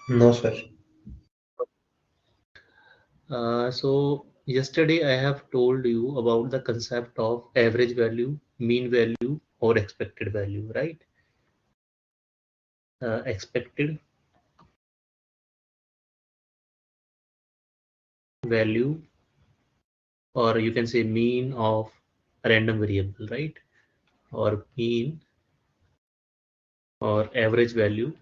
No, sir. So yesterday I have told you about the concept of average value, mean value, or expected value, right? Expected value, or you can say mean of a random variable, right? Or mean or average value,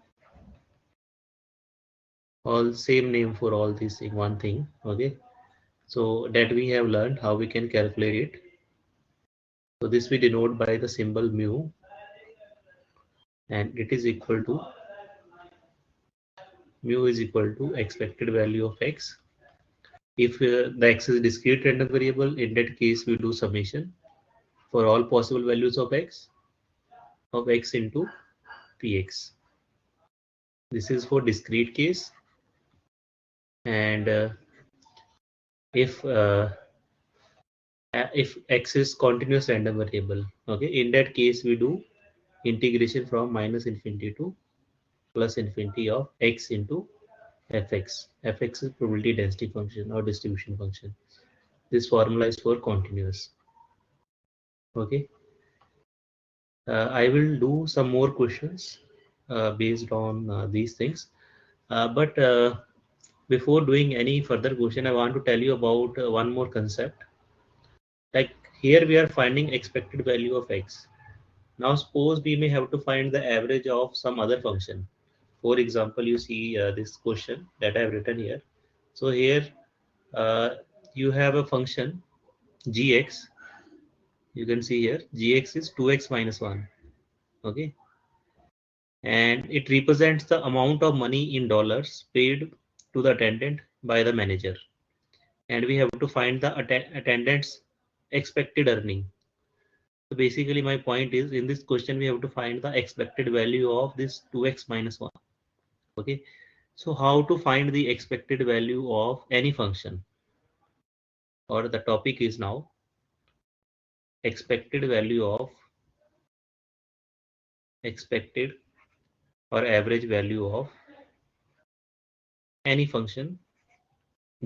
all same name for all these things, one thing, okay? So that we have learned how we can calculate it. So this we denote by the symbol mu, and it is equal to mu is equal to expected value of x. If the x is discrete random variable, in that case we do summation for all possible values of x into px. This is for discrete case, and if if x is continuous random variable, okay, in that case we do integration from minus infinity to plus infinity of x into fx. Fx is probability density function or distribution function. This formula is for continuous. Okay. I will do some more questions based on these things. But before doing any further question, I want to tell you about one more concept. Like here we are finding expected value of x. Now suppose we may have to find the average of some other function. For example, you see this question that I have written here. So here uh, you have a function gx. You can see here gx is 2x minus 1. Okay, and it represents the amount of money in dollars paid to the attendant by the manager, and we have to find the attendant's expected earning. So basically my point is, in this question we have to find the expected value of this 2x minus 1. Okay, so how to find the expected value of any function, or the topic is now expected value of expected or average value of any function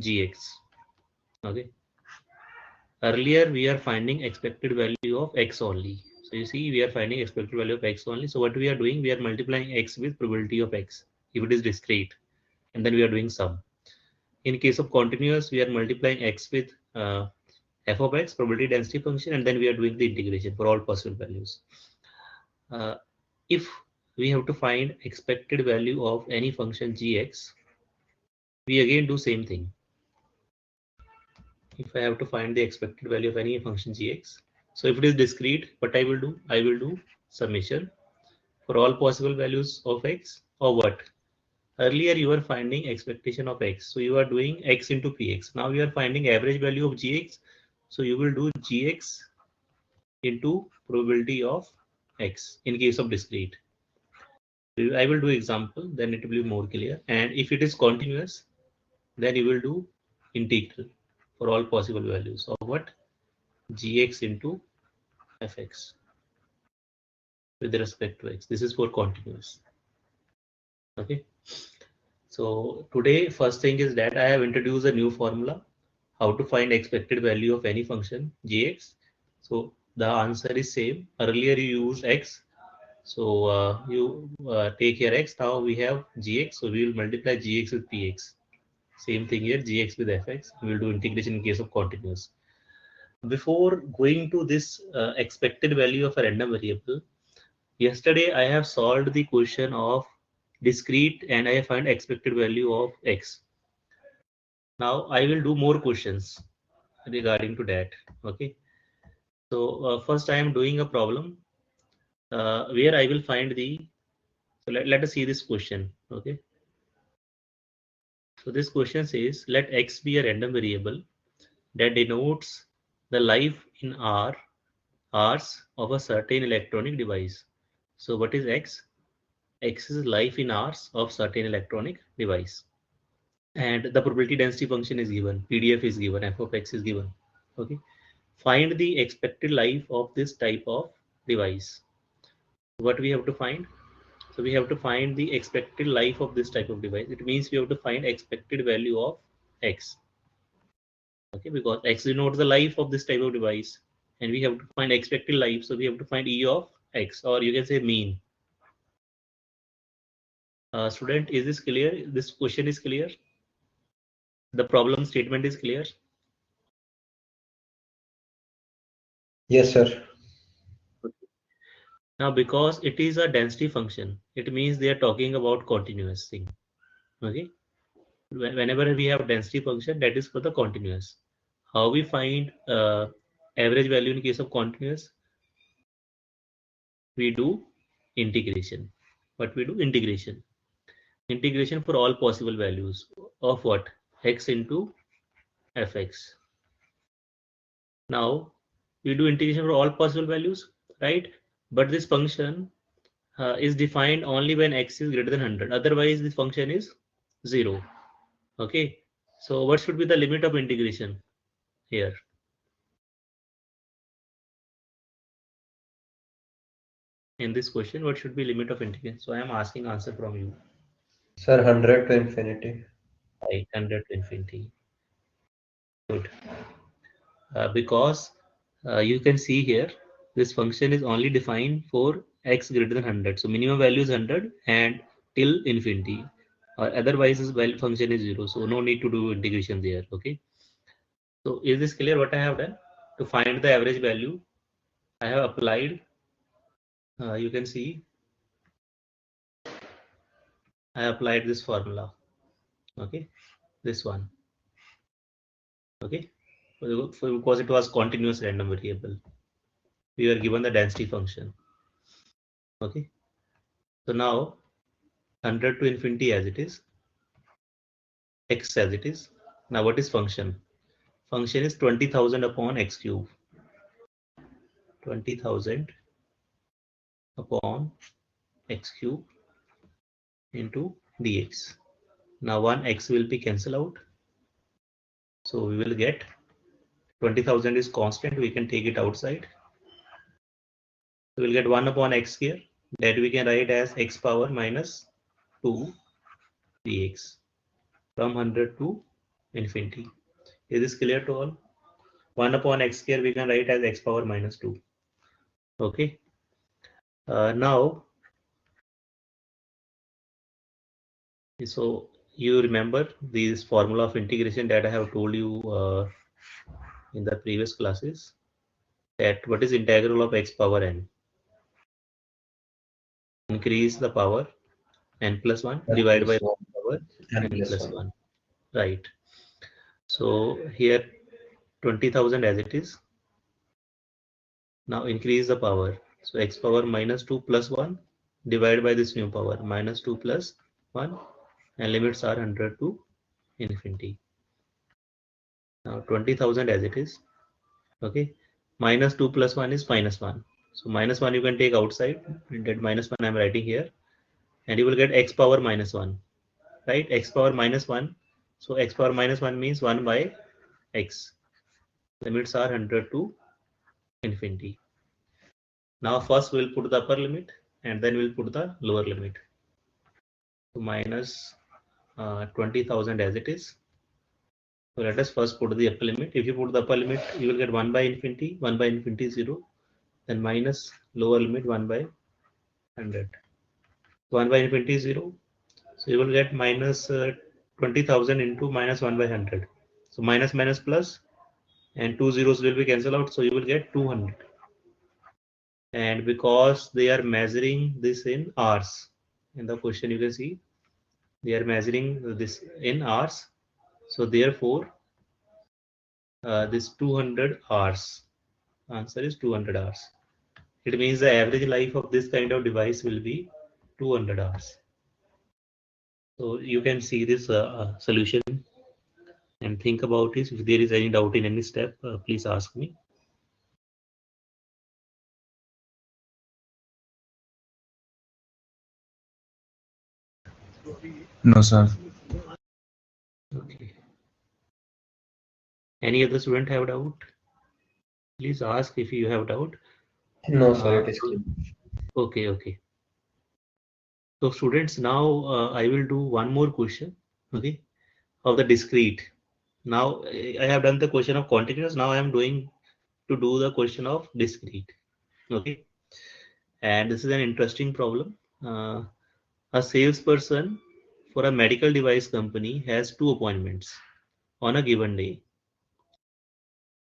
gx. Okay, earlier we are finding expected value of x only. So you see we are finding expected value of x only. So what we are doing, we are multiplying x with probability of x if it is discrete, and then we are doing sum. In case of continuous, we are multiplying x with f of x probability density function, and then we are doing the integration for all possible values. Uh, if we have to find expected value of any function gx, we again do same thing. If I have to find the expected value of any function gx, so if it is discrete, what I will do? I will do summation for all possible values of x, or what? Earlier you were finding expectation of x, so you are doing x into px. Now you are finding average value of gx, so you will do gx into probability of x in case of discrete. I will do example, then it will be more clear. And if it is continuous, then you will do integral for all possible values of what? Gx into fx with respect to x. This is for continuous. Okay. So today, first thing is that I have introduced a new formula, how to find expected value of any function gx. So the answer is same. Earlier you used x. So you take here x. Now we have gx. So we will multiply gx with px. Same thing here, gx with fx. We will do integration in case of continuous. Before going to this expected value of a random variable, yesterday I have solved the question of discrete and I find expected value of x. Now I will do more questions regarding to that. Okay. So first I am doing a problem where I will find the. So let us see this question. Okay. So this question says let x be a random variable that denotes the life in hours of a certain electronic device. So what is x? X is life in hours of certain electronic device. And the probability density function is given, PDF is given, f of x is given. Okay. Find the expected life of this type of device. What we have to find? So we have to find the expected life of this type of device. It means we have to find expected value of x. Okay, because x denotes the life of this type of device, and we have to find expected life. So we have to find E of x, or you can say mean. Student, is this clear? This question is clear? The problem statement is clear? Yes, sir. Now, because it is a density function, it means they are talking about continuous thing. Okay. Whenever we have density function, that is for the continuous. How we find average value in case of continuous? We do integration. What we do? Integration. Integration for all possible values of what? X into fx. Now, we do integration for all possible values, right? But this function is defined only when x is greater than 100. Otherwise, this function is 0. Okay. So what should be the limit of integration here? In this question, what should be limit of integration? So I am asking answer from you. Sir, 100 to infinity. Right, 100 to infinity. Good. Because you can see here, this function is only defined for x greater than 100. So minimum value is 100 and till infinity. Otherwise, this function is 0. So no need to do integration there. Okay. So is this clear what I have done? To find the average value, I have applied, you can see, I applied this formula. Okay. This one. Okay. Because it was continuous random variable. We were given the density function. Okay. So now 100 to infinity as it is, x as it is. Now what is function? Function is 20,000 upon x cube. 20,000 upon x cube into dx. Now one x will be cancelled out. So we will get 20,000 is constant. We can take it outside. So we'll get 1 upon x here. That we can write as x power minus 2 dx from 100 to infinity. Is this clear to all? 1 upon x square we can write as x power minus 2. Okay. Now, so you remember this formula of integration that I have told you in the previous classes, that what is integral of x power n? Increase the power n plus 1 N divided by plus 1. power N n plus plus 1. 1. Right. So here 20,000 as it is. Now increase the power. So x power minus 2 plus 1 divided by this new power minus 2 plus 1, and limits are 100 to infinity. Now 20,000 as it is. Okay. Minus 2 plus 1 is minus 1. So minus 1 you can take outside. That minus 1 I'm writing here. And you will get x power minus 1. Right? X power minus 1. So x power minus 1 means 1 by x. Limits are 100 to infinity. Now first we'll put the upper limit and then we'll put the lower limit. So minus 20,000 as it is. So let us first put the upper limit. If you put the upper limit, you will get 1 by infinity, 1 by infinity 0, then minus lower limit 1 by 100. 1 by infinity is 0. So you will get minus 20,000 into minus 1 by 100. So minus minus plus, and two zeros will be cancelled out. So you will get 200. And because they are measuring this in hours, in the question you can see, they are measuring this in hours. So therefore, this 200 hours, answer is 200 hours. It means the average life of this kind of device will be 200 hours. So you can see this solution and think about it. If there is any doubt in any step, please ask me. No, sir. Okay. Any other student have doubt? Please ask if you have doubt. No, sir, it is clear. Okay, okay. So students, now I will do one more question, okay, of the discrete. Now I have done the question of continuous. Now I am doing to do the question of discrete, okay. And this is an interesting problem. A salesperson for a medical device company has two appointments on a given day.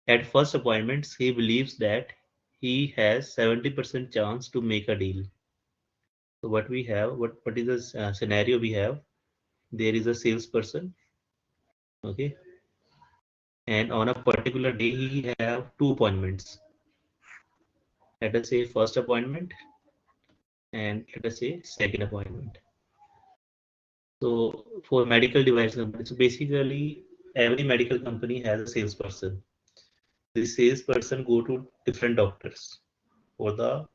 At first appointments, he believes that he has 70% chance to make a deal. So what we have, what is the scenario we have? There is a salesperson, okay, and on a particular day he have two appointments. Let us say first appointment and let us say second appointment. So for medical device company, so basically every medical company has a salesperson. This salesperson go to different doctors for the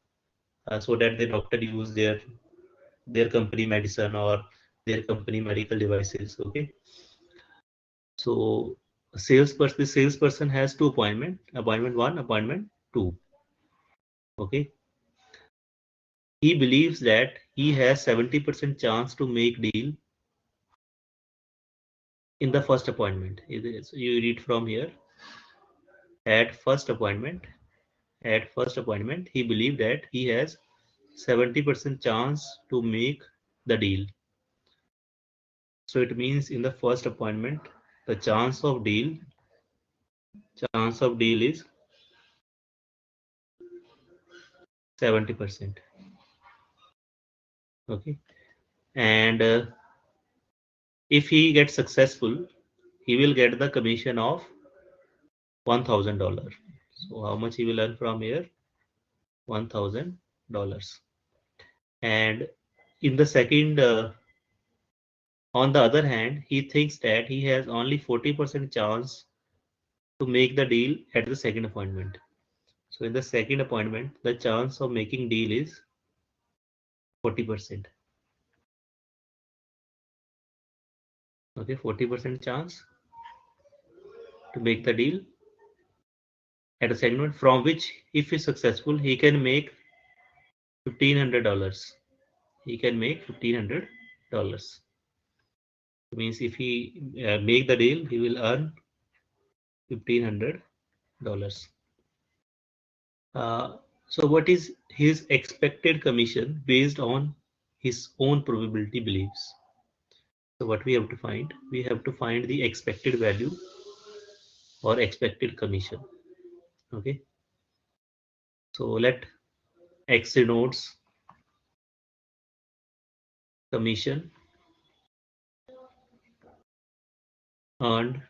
so that the doctor use their company medicine or their company medical devices. Okay, so the salesperson has two appointment one, appointment two. Okay, he believes that he has 70% chance to make deal in the first appointment. You read from here. At first appointment, he believed that he has 70% chance to make the deal. So it means in the first appointment, the chance of deal is 70%. Okay, and if he gets successful, he will get the commission of $1,000. So how much he will earn from here? $1,000. And in the second, on the other hand, he thinks that he has only 40% chance to make the deal at the second appointment. So in the second appointment, the chance of making deal is 40%. Okay, 40% chance to make the deal at a segment from which, if he's successful, he can make $1,500. He can make $1,500. Means if he make the deal, he will earn $1,500. Uh, so what is his expected commission based on his own probability beliefs? So what we have to find? We have to find the expected value or expected commission. Okay. So let X denotes commission earned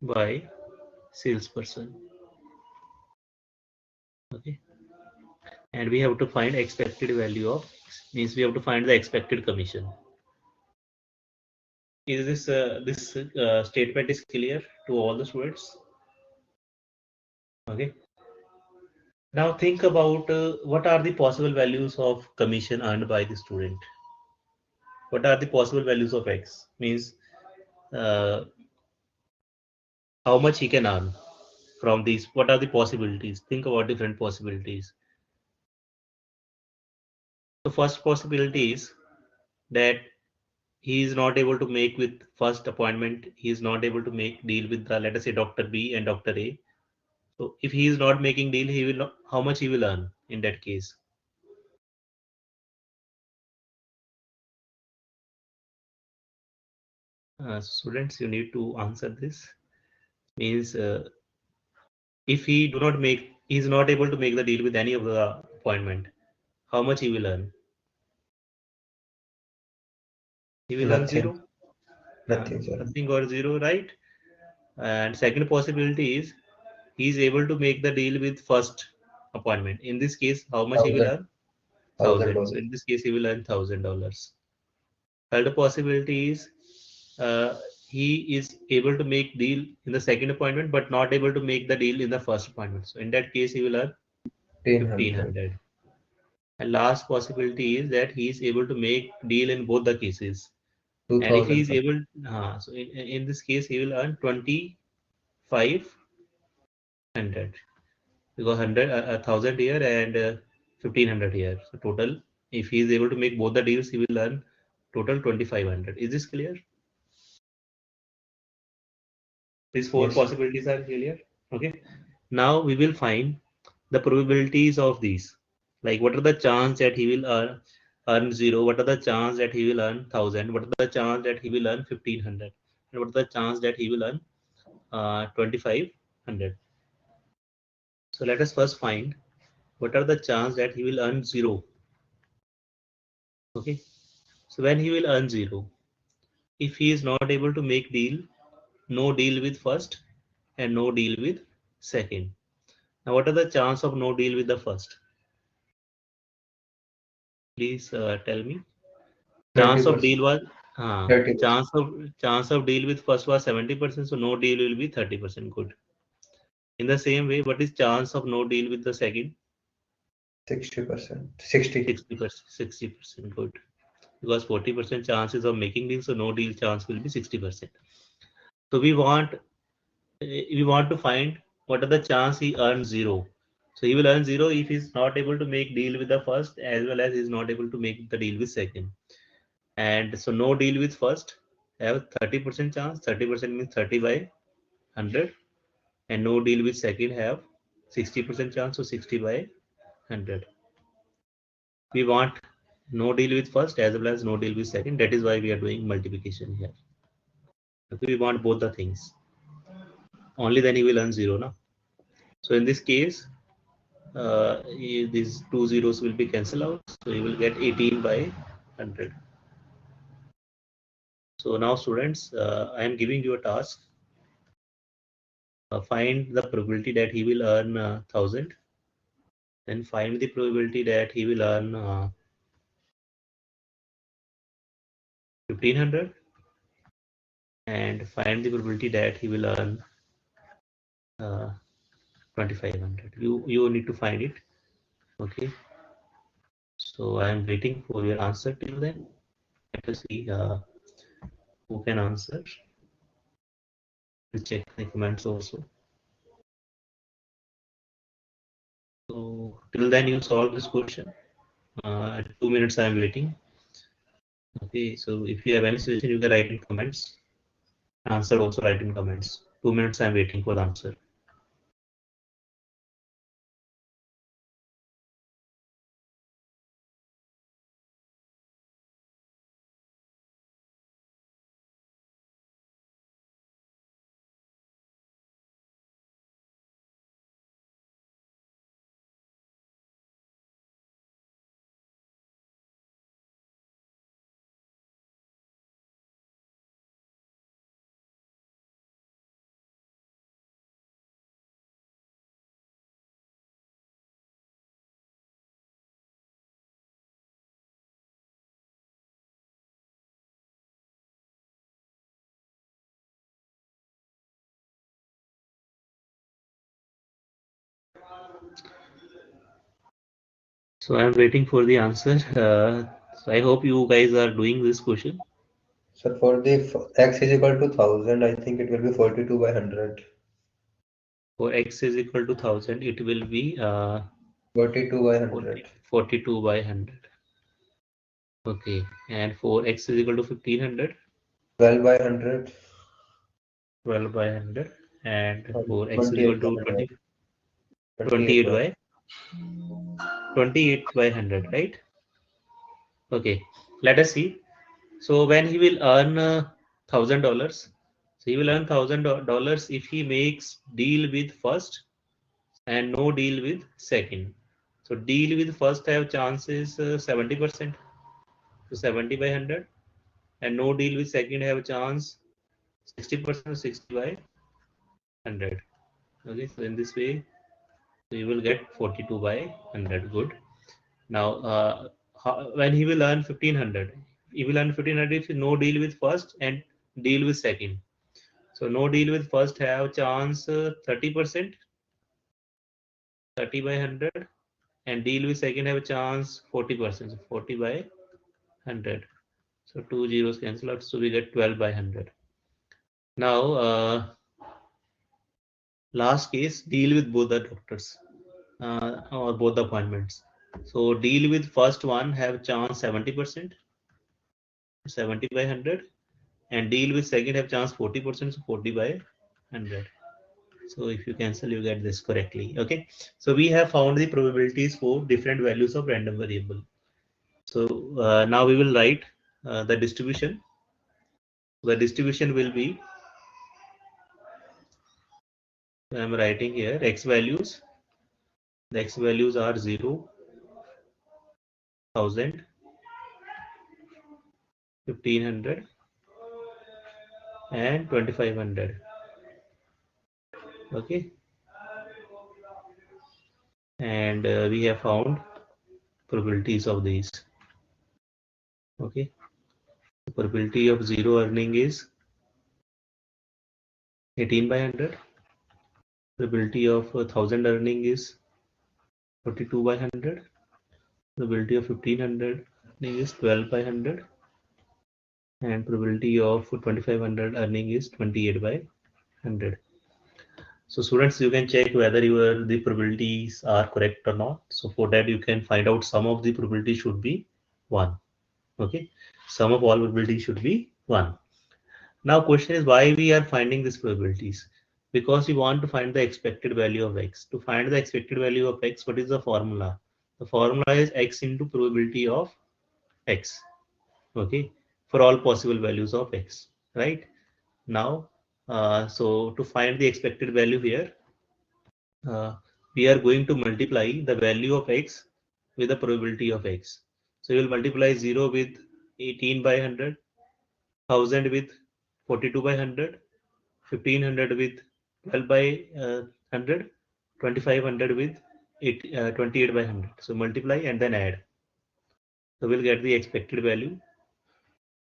by salesperson. Okay. And we have to find expected value of X, means we have to find the expected commission. Is this statement is clear to all the students? Okay. Now think about what are the possible values of commission earned by the student. What are the possible values of X? Means uh, how much he can earn from these. What are the possibilities? Think about different possibilities. The first possibility is that he is not able to make with first appointment. He is not able to make deal with the, let us say, Dr. B and Dr. A. So if he is not making deal, he will not, how much he will earn in that case. Students, you need to answer this. Means if he is not able to make the deal with any of the appointment, how much he will earn? He will earn Nothing. zero. Nothing, sir. Nothing or zero, right? And second possibility is he is able to make the deal with first appointment. In this case, how much he will Thousand. earn? Thousand Thousand. So dollars. in this case, he will earn $1,000. Third possibility is uh, he is able to make deal in the second appointment, but not able to make the deal in the first appointment. So in that case, he will earn 1,500. 1,500. And last possibility is that he is able to make deal in both the cases. Two And if he is thousand. able, so in this case, he will earn 2,500 because 100, 1,000 here and 1,500 here. So total If he is able to make both the deals, he will earn total 2500. Is this clear? These four Yes. possibilities are clear. Okay. Now we will find the probabilities of these. Like what are the chance that he will earn zero? What are the chance that he will earn 1000? What are the chance that he will earn 1500? And what are the chance that he will earn 2500? So let us first find what are the chance that he will earn zero. Okay. So when he will earn zero, if he is not able to make deal, no deal with first and no deal with second. Now, what are the chance of no deal with the first? Please tell me. Chance of 30%. deal was 30%. chance of deal with first was 70%, so no deal will be 30%. Good. In the same way, what is chance of no deal with the second? 60%. 60. 60%. 60%. Good. Because 40% chances of making deal, so no deal chance will be 60%. So we want to find what are the chance he earns zero. So he will earn zero if he's not able to make deal with the first as well as he's not able to make the deal with second. And so no deal with first have 30% chance. 30% means 30 by 100. And no deal with second have 60% chance. So 60 by 100. We want no deal with first as well as no deal with second. That is why we are doing multiplication here. Okay, we want both the things. Only then he will earn zero now. So in this case, these two zeros will be cancelled out. So you will get 18 by 100. So now students, I am giving you a task. Find the probability that he will earn 1000. Then find the probability that he will earn 1500. And find the probability that he will earn 2500. You need to find it. Okay. So I am waiting for your answer till then. Let us see who can answer. We'll check the comments also. So till then you solve this question. 2 minutes I am waiting. Okay, so if you have any suggestion, you can write in comments. Answer also write in comments. 2 minutes I am waiting for the answer. So I am waiting for the answer. So I hope you guys are doing this question. So for the x is equal to 1000, I think it will be 42 by 100. For x is equal to 1000, it will be 42 by 100. 42 by 100. Okay, and for x is equal to 1500, 12 by 100. 12 by 100, and Sorry, for x is equal 28 by to 100. 28 28 by by 28 by 100, right? Okay, let us see. So when he will earn $1,000, so he will earn $1,000 if he makes deal with first and no deal with second. So deal with first have chances 70%, so 70 by 100, and no deal with second have a chance 60%, 60 by 100. Okay, so in this way, you will get 42 by 100. Good. Now, when he will earn 1500, he will earn 1500 if no deal with first and deal with second. So no deal with first have chance 30%, 30 by 100, and deal with second have a chance 40%, so 40 by 100. So two zeros cancel out, so we get 12 by 100. Now, last case, deal with both the doctors or both the appointments. So deal with first one have chance 70%, 70 by 100, and deal with second have chance 40%, so 40 by 100. So if you cancel, you get this correctly. Okay. So we have found the probabilities for different values of random variable. So now we will write the distribution. The distribution will be, I am writing here x values. The x values are 0, 1000, 1500, and 2500. Okay. And we have found probabilities of these. Okay. The probability of 0 earning is 18 by 100. Probability of 1000 earning is 42 by 100. Probability of 1500 earning is 12 by 100. And probability of 2500 earning is 28 by 100. So students, you can check whether the probabilities are correct or not. So for that, you can find out sum of the probability should be 1. Okay. Sum of all probabilities should be 1. Now question is why we are finding these probabilities? Because we want to find the expected value of x. To find the expected value of x, what is the formula? The formula is x into probability of x. Okay, for all possible values of x. Right now, so to find the expected value here, we are going to multiply the value of x with the probability of x. So you will multiply 0 with 18 by 100, 1000 with 42 by 100, 1500 with 12 by 100, 2500 with 28 by 100. So multiply and then add. So we'll get the expected value.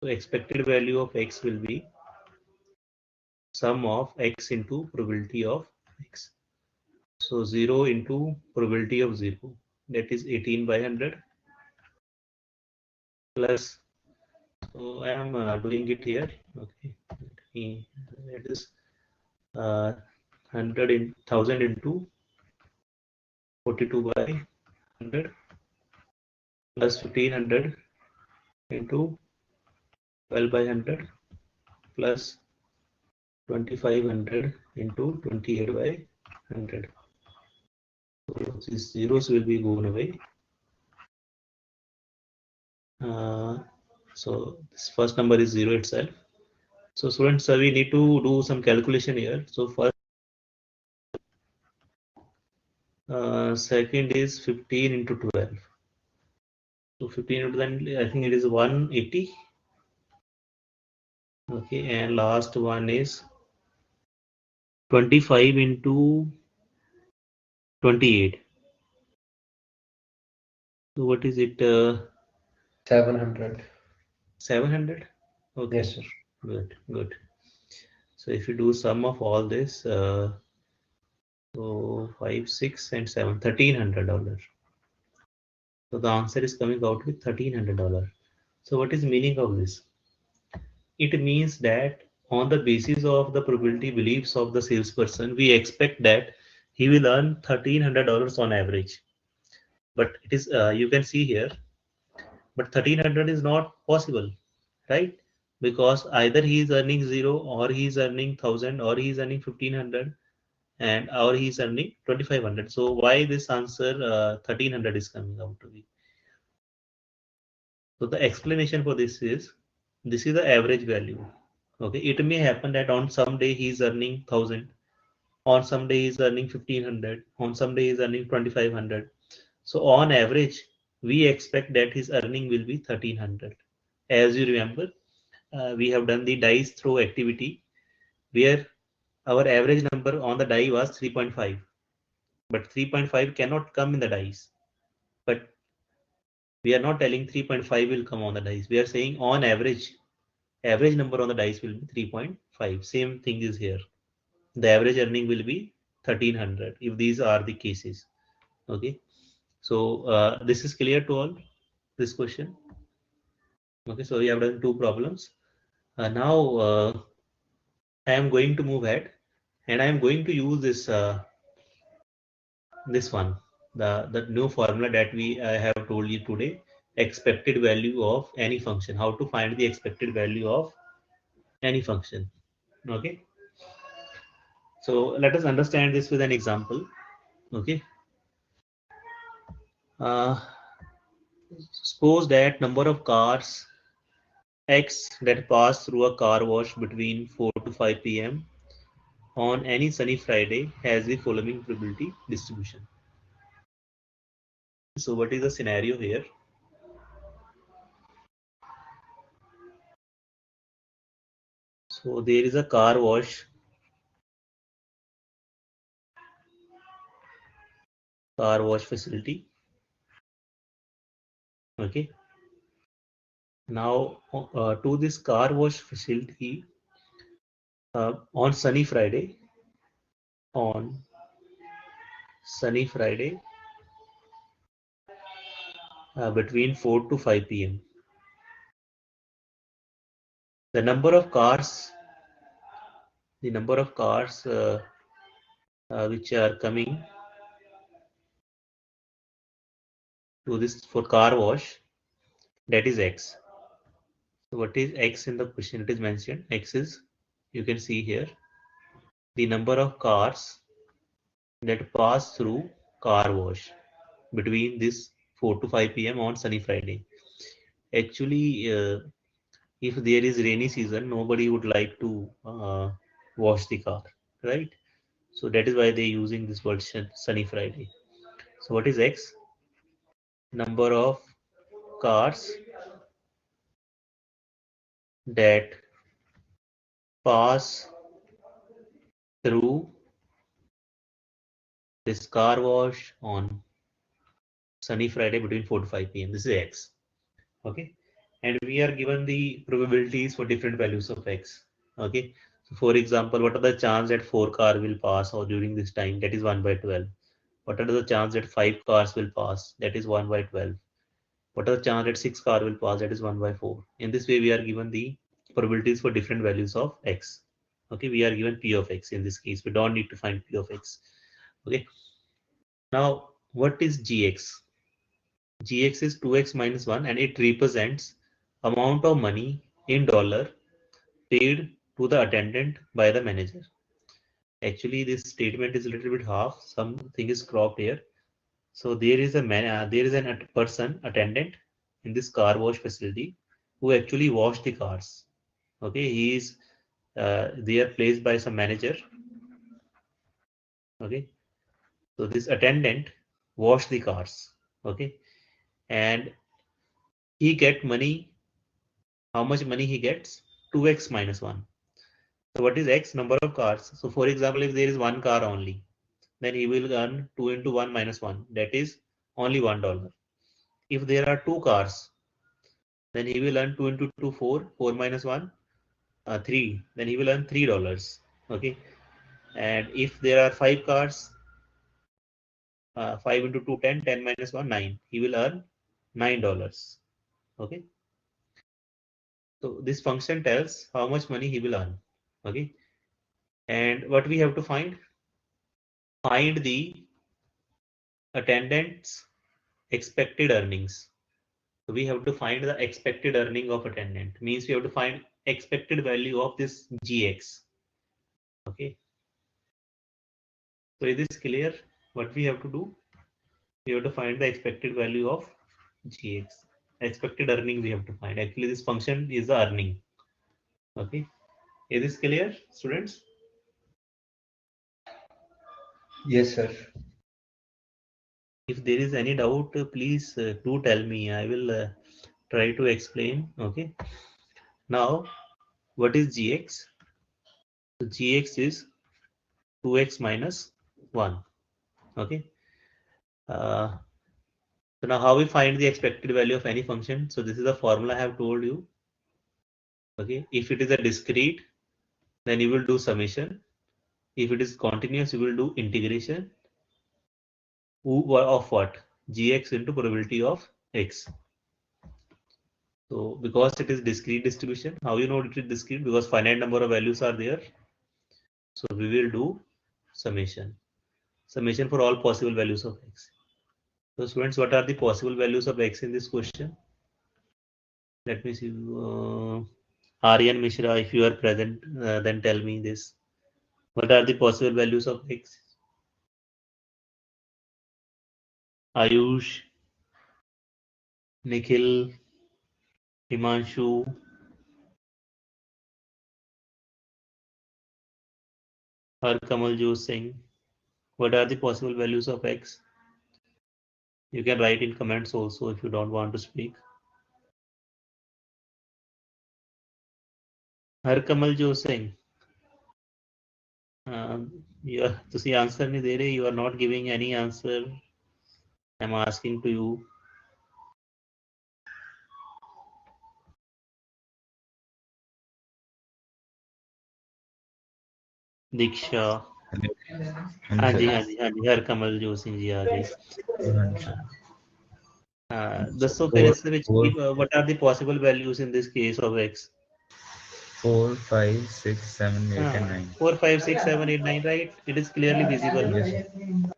So expected value of x will be sum of x into probability of x. So 0 into probability of 0, that is 18 by 100 plus, so I am doing it here. Okay, that is 100 in 1000 into 42 by 100 plus 1500 into 12 by 100 plus 2500 into 28 by 100. So these zeros will be gone away. So this first number is 0 itself. So students, we need to do some calculation here. So first, second is 15 into 12. So 15 into then I think it is 180. Okay, and last one is 25 into 28. So what is it? 700. 700. Okay. Yes, sir. Good, good. So if you do sum of all this, so 5, 6, and 7, $1,300. So the answer is coming out with $1,300. So what is the meaning of this? It means that on the basis of the probability beliefs of the salesperson, we expect that he will earn $1,300 on average. But it is you can see here, but 1,300 is not possible, right? Because either he is earning 0 or he is earning 1000 or he is earning 1500 and or he is earning 2500. So why this answer 1300 is coming out to be? So the explanation for this is the average value. Okay, it may happen that on some day he is earning 1000, on some day he is earning 1500, on some day he is earning 2500. So on average, we expect that his earning will be 1300. As you remember, we have done the dice throw activity where our average number on the die was 3.5, but 3.5 cannot come in the dice. But we are not telling 3.5 will come on the dice. We are saying on average number on the dice will be 3.5. Same thing is here. The average earning will be 1300 if these are the cases. Okay, so this is clear to all this question. Okay, so we have done two problems. Now I am going to move ahead and I am going to use this this one. the new formula that I have told you today, expected value of any function. How to find the expected value of any function. Okay. So let us understand this with an example. Okay. Uh, Suppose that number of cars X that pass through a car wash between 4 to 5 p.m. on any sunny Friday has the following probability distribution. So what is the scenario here? So there is a car wash facility. Okay. Now to this car wash facility on on sunny Friday between 4 to 5 p.m. The number of cars, which are coming to this for car wash, that is X. So what is X in the question? It is mentioned. X is, you can see here, the number of cars that pass through car wash between this 4 to 5 p.m. on sunny Friday. Actually, if there is rainy season, nobody would like to wash the car, right? So that is why they're using this word sunny Friday. So what is X? Number of cars that pass through this car wash on sunny Friday between 4 to 5 p.m. This is X. Okay. And we are given the probabilities for different values of X. Okay. So for example, what are the chance that 4 car will pass or during this time? That is 1 by 12. What are the chance that 5 cars will pass? That is 1 by 12. What are the chance that 6 car will pass? That is 1 by 4. In this way, we are given the probabilities for different values of X. Okay. We are given P of X in this case. We don't need to find P of X. Okay. Now, what is Gx? Gx is 2x minus 1 and it represents amount of money in dollar paid to the attendant by the manager. Actually, this statement is a little bit half. Something is cropped here. So there is a person attendant in this car wash facility who actually washed the cars. Okay, they are placed by some manager. Okay, so this attendant washed the cars. Okay, and he get money. How much money he gets? 2x minus 1. So what is x? Number of cars. So for example, if there is one car only, then he will earn 2 into 1 minus 1. That is only $1. If there are two cars, then he will earn 2 into 2, 4, 4 minus 1, 3. Then he will earn $3. Okay. And if there are five cars, 5 into 2, 10, 10 minus 1, 9. He will earn $9. Okay. So this function tells how much money he will earn. Okay. And what we have to find? Find the attendant's expected earnings. So we have to find the expected earning of attendant. Means we have to find expected value of this Gx. Okay. So is this clear? What we have to do? We have to find the expected value of Gx. Expected earning we have to find. Actually, this function is the earning. Okay. Is this clear, students? Yes, sir. If there is any doubt, please do tell me. I will try to explain. Okay. Now, what is Gx? So Gx is 2x minus 1. Okay. Uh, so now how we find the expected value of any function? So this is the formula I have told you. Okay. If it is a discrete, then you will do summation. If it is continuous, you will do integration of what? Gx into probability of x. So because it is discrete distribution, how you know it is discrete? Because finite number of values are there. So we will do summation. Summation for all possible values of x. So students, what are the possible values of x in this question? Let me see. Aryan Mishra, if you are present, then tell me this. What are the possible values of x? Ayush, Nikhil, Himanshu, Har Kamaljo Singh. What are the possible values of x? You can write in comments also if you don't want to speak. Har Kamaljo Singh. ਤੁਸੀਂ answer ਨਹੀਂ ਦੇ ਰਹੇ, you are not giving any answer. I'm asking to you. दीक्षा, हाँ जी हाँ जी हाँ जी, हरकमलजोत ਸਿੰਘ ਜੀ ਆ ਗਏ। ਦੱਸੋ ਫਿਰ ਇਸ ਦੇ ਵਿੱਚ what are the possible values in this case of x? 4, 5, 6, 7, 8 and 9. 4, 5, 6, 7, 8, 9, right? It is clearly visible. Yes.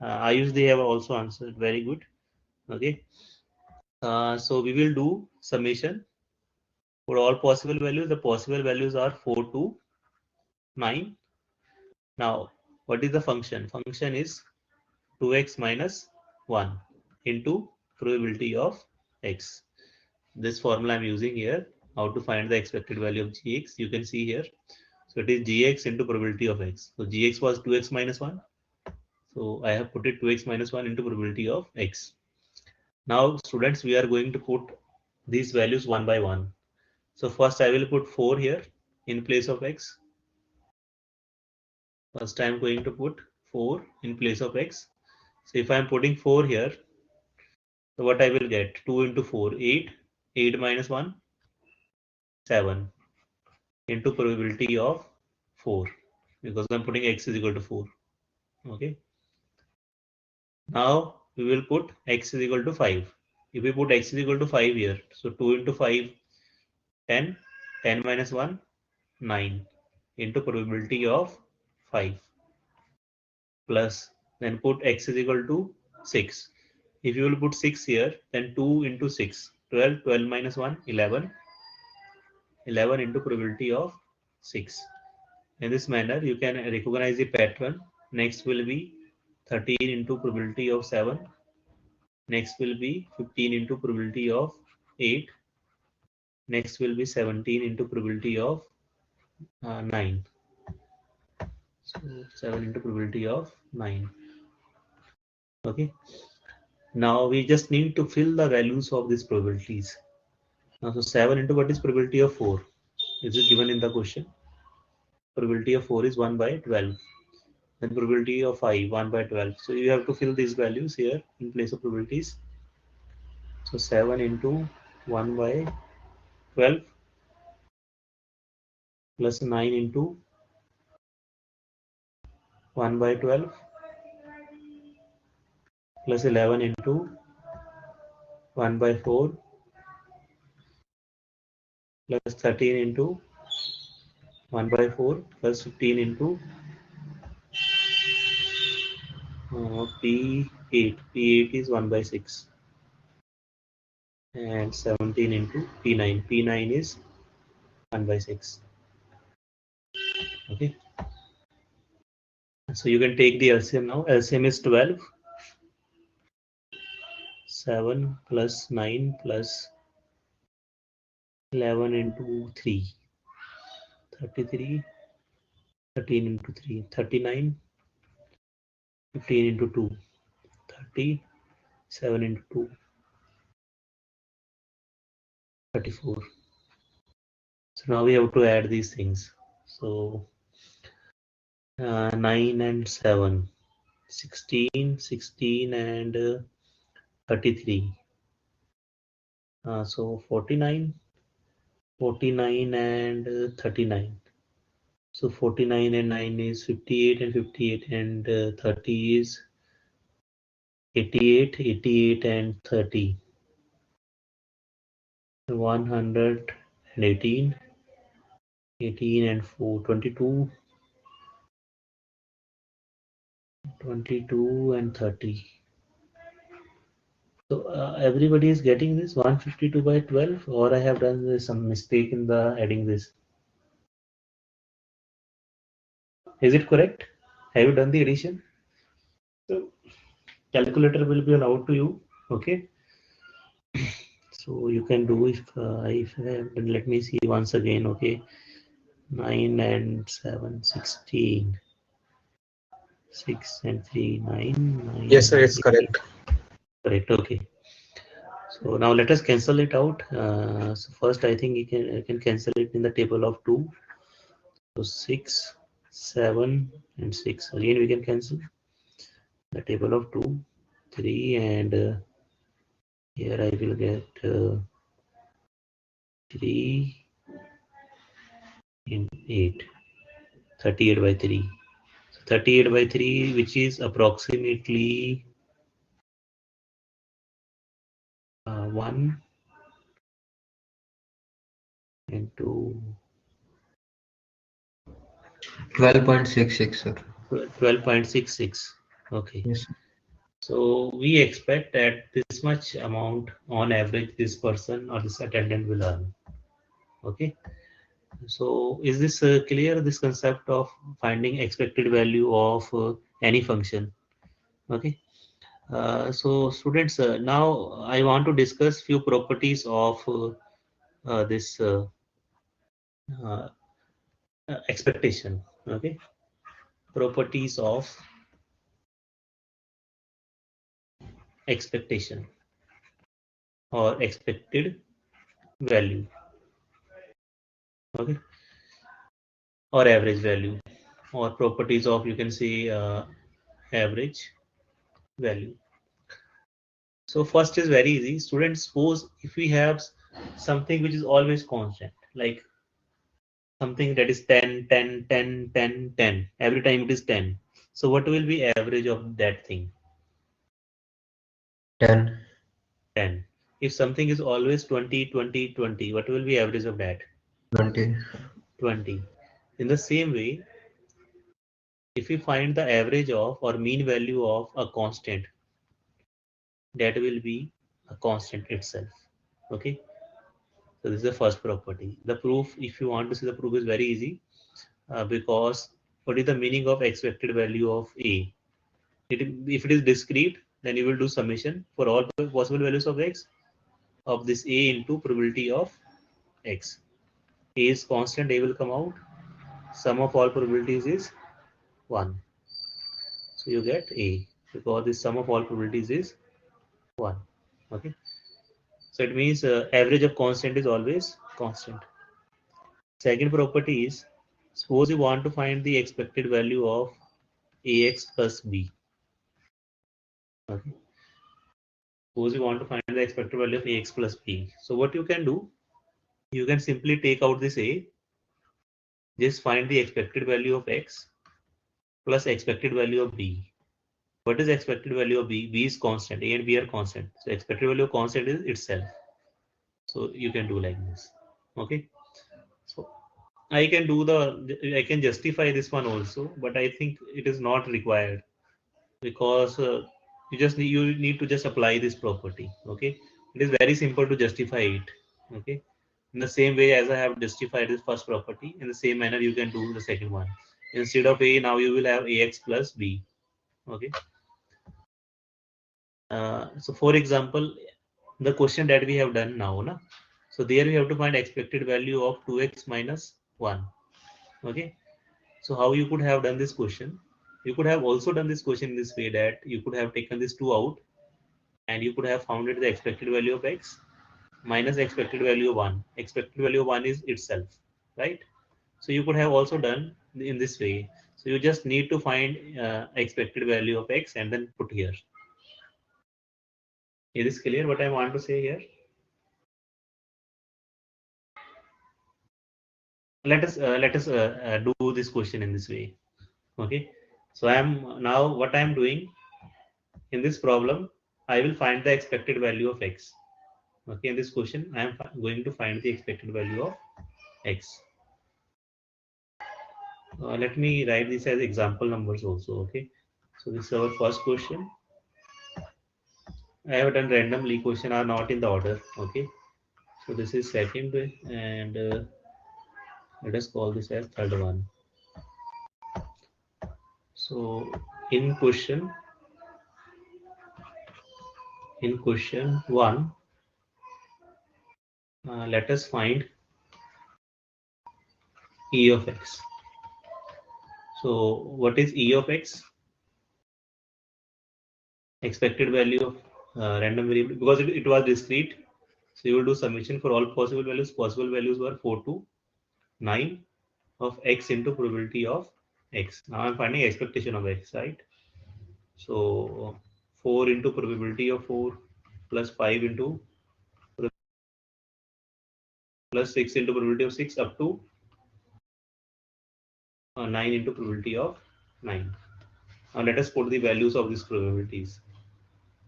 Ayush, they have also answered. Very good. Okay. So we will do summation for all possible values. The possible values are 4 to 9. Now, what is the function? Function is 2x minus 1 into probability of x. This formula I'm using here. How to find the expected value of gx? You can see here. So it is gx into probability of x. So gx was 2x minus 1. So I have put it 2x minus 1 into probability of x. Now students, we are going to put these values one by one. So first I will put 4 here in place of x. First I am going to put 4 in place of x. So if I am putting 4 here, so what I will get? 2 into 4, 8. 8 minus 1, 7 into probability of 4, because I'm putting x is equal to 4. Okay. Now we will put x is equal to 5. If we put x is equal to 5 here, so 2 into 5, 10. 10 minus 1, 9 into probability of 5, plus then put x is equal to 6. If you will put 6 here, then 2 into 6, 12. 12 minus 1, 11. 11 into probability of 6. In this manner, you can recognize the pattern. Next will be 13 into probability of 7. Next will be 15 into probability of 8. Next will be 17 into probability of 9. So 7 into probability of 9. Okay. Now we just need to fill the values of these probabilities. Now, so 7 into what is probability of 4? Is it given in the question? Probability of 4 is 1 by 12. Then probability of 5, 1 by 12. So you have to fill these values here in place of probabilities. So 7 into 1 by 12 plus 9 into 1 by 12 plus 11 into 1 by 4 plus 13 into 1 by 4 plus 15 into P8. P8 is 1 by 6. And 17 into P9. P9 is 1 by 6. Okay. So you can take the LCM now. LCM is 12. 7 plus 9 plus 11 into 3. 33. 13 into 3. 39. 15 into 2. 30. 7 into 2. 34. So now we have to add these things. So 9 and 7. 16, 16 and 33. So 49. 49 and 39. So 49 and 9 is 58, and 58 and 30 is 88. 88 and 30. 118. 18 and 4. 22. 22 and 30. So everybody is getting this 152 by 12, or I have done some mistake in the adding this. Is it correct? Have you done the addition? So calculator will be allowed to you. Okay. So you can do if I have done, let me see once again. Okay. 9 and 7, 16. 6 and 3, 9. 9 Yes, sir, and it's 18. correct. Correct. Okay. So now let us cancel it out. So first, I think you can cancel it in the table of 2. So 6, 7, and 6. Again, we can cancel the table of 2, 3, and here I will get 3 and 8. 38 by 3. So 38 by 3, which is approximately 1 and 2. 12.66, sir. 12.66. Okay. Yes. So we expect that this much amount on average this person or this attendant will earn. Okay. So is this clear, this concept of finding expected value of any function? Okay. So students, now I want to discuss few properties of this uh, expectation. Okay. Properties of expectation or expected value. Okay. Or average value, or properties of, you can say, average value. So first is very easy. Students, suppose if we have something which is always constant, like something that is 10, 10, 10, 10, 10, every time it is 10. So what will be average of that thing? 10. 10. If something is always 20, 20, 20, what will be average of that? 20. 20. In the same way, if we find the average of or mean value of a constant, that will be a constant itself. Okay. So this is the first property. The proof, if you want to see the proof, is very easy, because what is the meaning of expected value of a? If it is discrete, then you will do summation for all possible values of x of this a into probability of x. A is constant, a will come out. Sum of all probabilities is 1. So you get a, because the sum of all probabilities is 1. Okay. So it means average of constant is always constant. Second property is, suppose you want to find the expected value of ax plus b. Okay. Suppose you want to find the expected value of ax plus b. So what you can do, you can simply take out this a, just find the expected value of x plus expected value of b. What is expected value of b? B is constant, a and b are constant. So expected value of constant is itself. So you can do like this. Okay. So I can justify this one also, but I think it is not required, because you need to just apply this property. Okay. It is very simple to justify it. Okay. In the same way as I have justified this first property, in the same manner you can do the second one. Instead of a, now you will have ax plus b. Okay. So for example, the question that we have done now, na? So there we have to find expected value of 2x minus 1. Okay. So how you could have done this question? You could have also done this question in this way, that you could have taken this 2 out, and you could have found it the expected value of x minus expected value of 1. Expected value of 1 is itself, right? So you could have also done in this way. So you just need to find expected value of x and then put here. Is this clear what I want to say here? Let us do this question in this way. Okay. So I am now, what I am doing in this problem, I will find the expected value of x. Okay. In this question, I am going to find the expected value of x. Let me write this as example numbers also. Okay. So this is our first question. I have done randomly. Question are not in the order. Okay. So this is second way, and let us call this as third one. So in question one, let us find E of x. So what is E of x? Expected value of random variable, because it was discrete. So you will do summation for all possible values. Possible values were 4 to 9 of x into probability of x. Now I'm finding expectation of x, right? So 4 into probability of 4 plus 5 into plus 6 into probability of 6 up to 9 into probability of 9. Now let us put the values of these probabilities.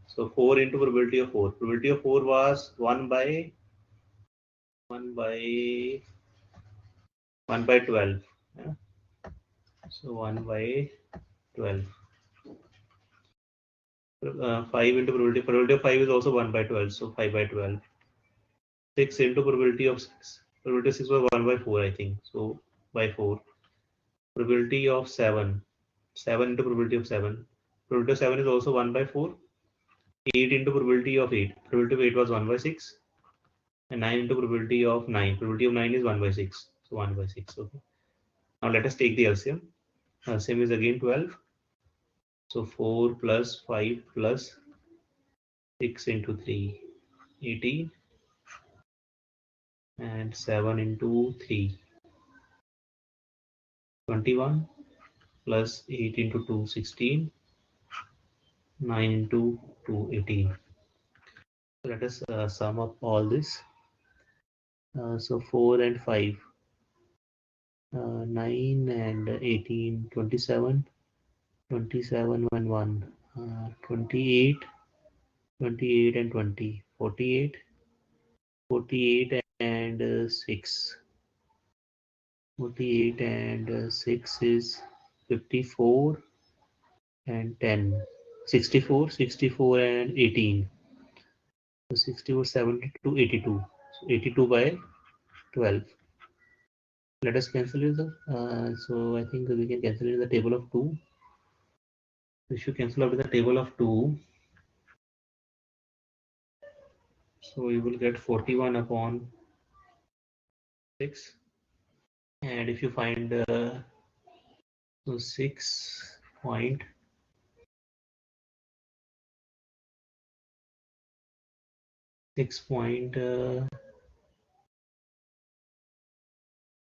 So 4 into probability of 4. Probability of 4 was 1 by 12. Yeah? So 1 by 12. 5 into probability of 5 is also 1 by 12. So 5 by 12. 6 into probability of 6. Probability of 6 was 1 by 4, I think. So by 4. Probability of 7. 7 into probability of 7. Probability of 7 is also 1 by 4. 8 into probability of 8. Probability of 8 was 1 by 6. And 9 into probability of 9. Probability of 9 is 1 by 6. So 1 by 6. Okay. Now let us take the LCM. LCM is again 12. So 4 plus 5 plus 6 into 3. 18. And 7 into 3. 21. Plus 8 into 2. 16. 9 into 2. 18. So let us sum up all this. So 4 and 5. 9 and 18. 27. 27 and 1. 28. 28 and 20. 48. 48 and 6. 48 and 6 is 54 and 10. 64. 64 and 18. So 64, 72, 82. So 82 by 12. Let us cancel it. So I think we can cancel it in the table of 2. We should cancel out in the table of 2. So we will get 41 upon 6. And if you find so 6.8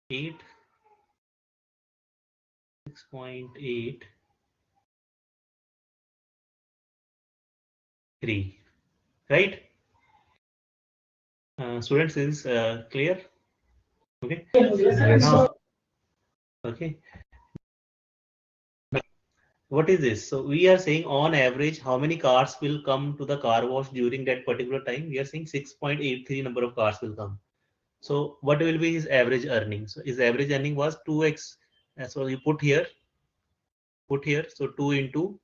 6.83, right? Students, is clear? Okay. Yes. Now, okay. What is this? So we are saying on average, how many cars will come to the car wash during that particular time? We are saying 6.83 number of cars will come. So what will be his average earning? So his average earning was 2x. So you put here. So 2 into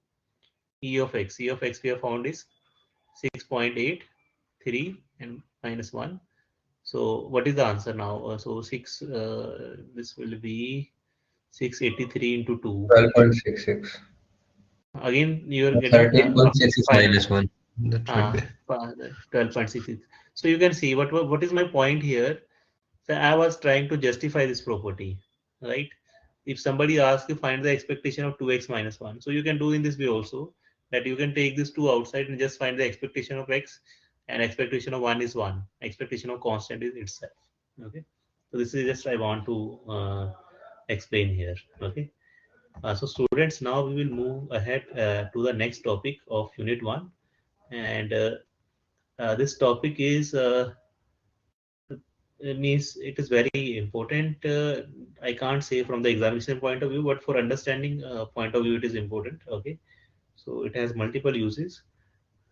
E of x. E of x we have found is 6.83 and minus 1. So what is the answer now? So 6, this will be 683 into 2. 12.66. Again, you are getting 13.66 minus 1. That should be. 12.66. So you can see what is my point here. So I was trying to justify this property, right? If somebody asks you find the expectation of 2x minus 1, so you can do in this way also, that you can take this 2 outside and just find the expectation of x, and expectation of 1 is 1. Expectation of constant is itself. Okay. So this is just I want to explain here. Okay. So students, now we will move ahead to the next topic of unit 1, and this topic is means it is very important. I can't say from the examination point of view, but for understanding point of view, it is important. Okay, so it has multiple uses.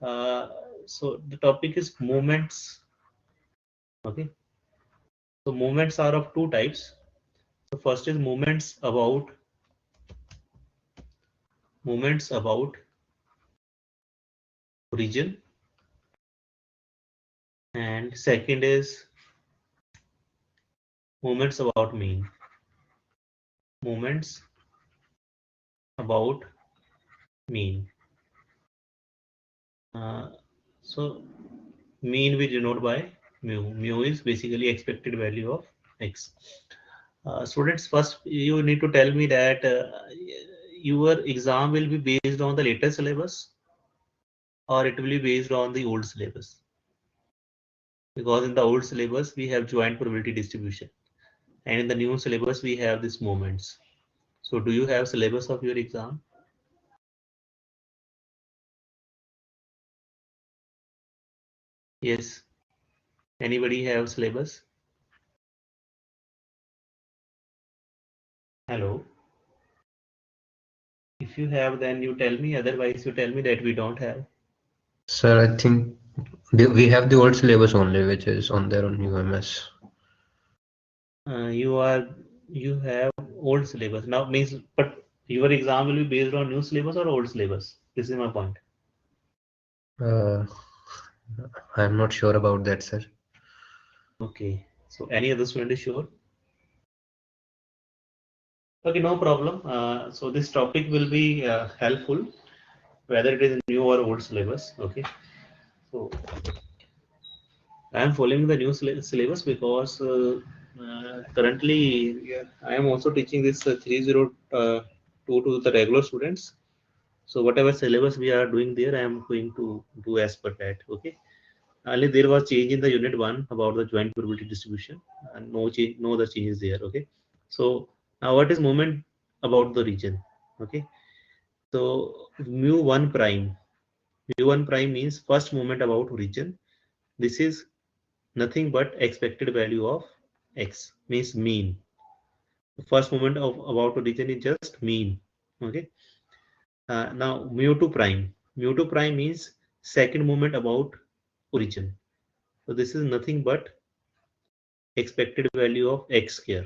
So the topic is movements. Okay, so movements are of two types. So first is movements about origin, And second is moments about mean. Moments about mean. So mean we denote by mu. Mu is basically expected value of x. Students, first you need to tell me that your exam will be based on the latest syllabus or it will be based on the old syllabus. Because in the old syllabus we have joint probability distribution, and in the new syllabus we have these moments. So do you have syllabus of your exam? Yes. Anybody have syllabus? Hello. If you have, then you tell me. Otherwise, you tell me that we don't have. Sir, I think we have the old syllabus only, which is on there on UMS. You have old syllabus now means, but your exam will be based on new syllabus or old syllabus. This is my point. Uh, I'm not sure about that, sir. Okay. So any other student is sure? Okay, no problem. So this topic will be helpful, whether it is new or old syllabus. Okay. So I am following the new syllabus because currently I am also teaching this 302 to the regular students. So whatever syllabus we are doing there, I am going to do as per that. Okay. Only there was change in the unit 1 about the joint probability distribution, and no change, no other changes there. Okay. So now what is moment about the region? Okay. So mu1 prime. Mu1 prime means first moment about region. This is nothing but expected value of x, means mean. The first moment of about origin is just mean. Okay. Now mu2 prime. Mu2 prime means second moment about origin. So this is nothing but expected value of x square.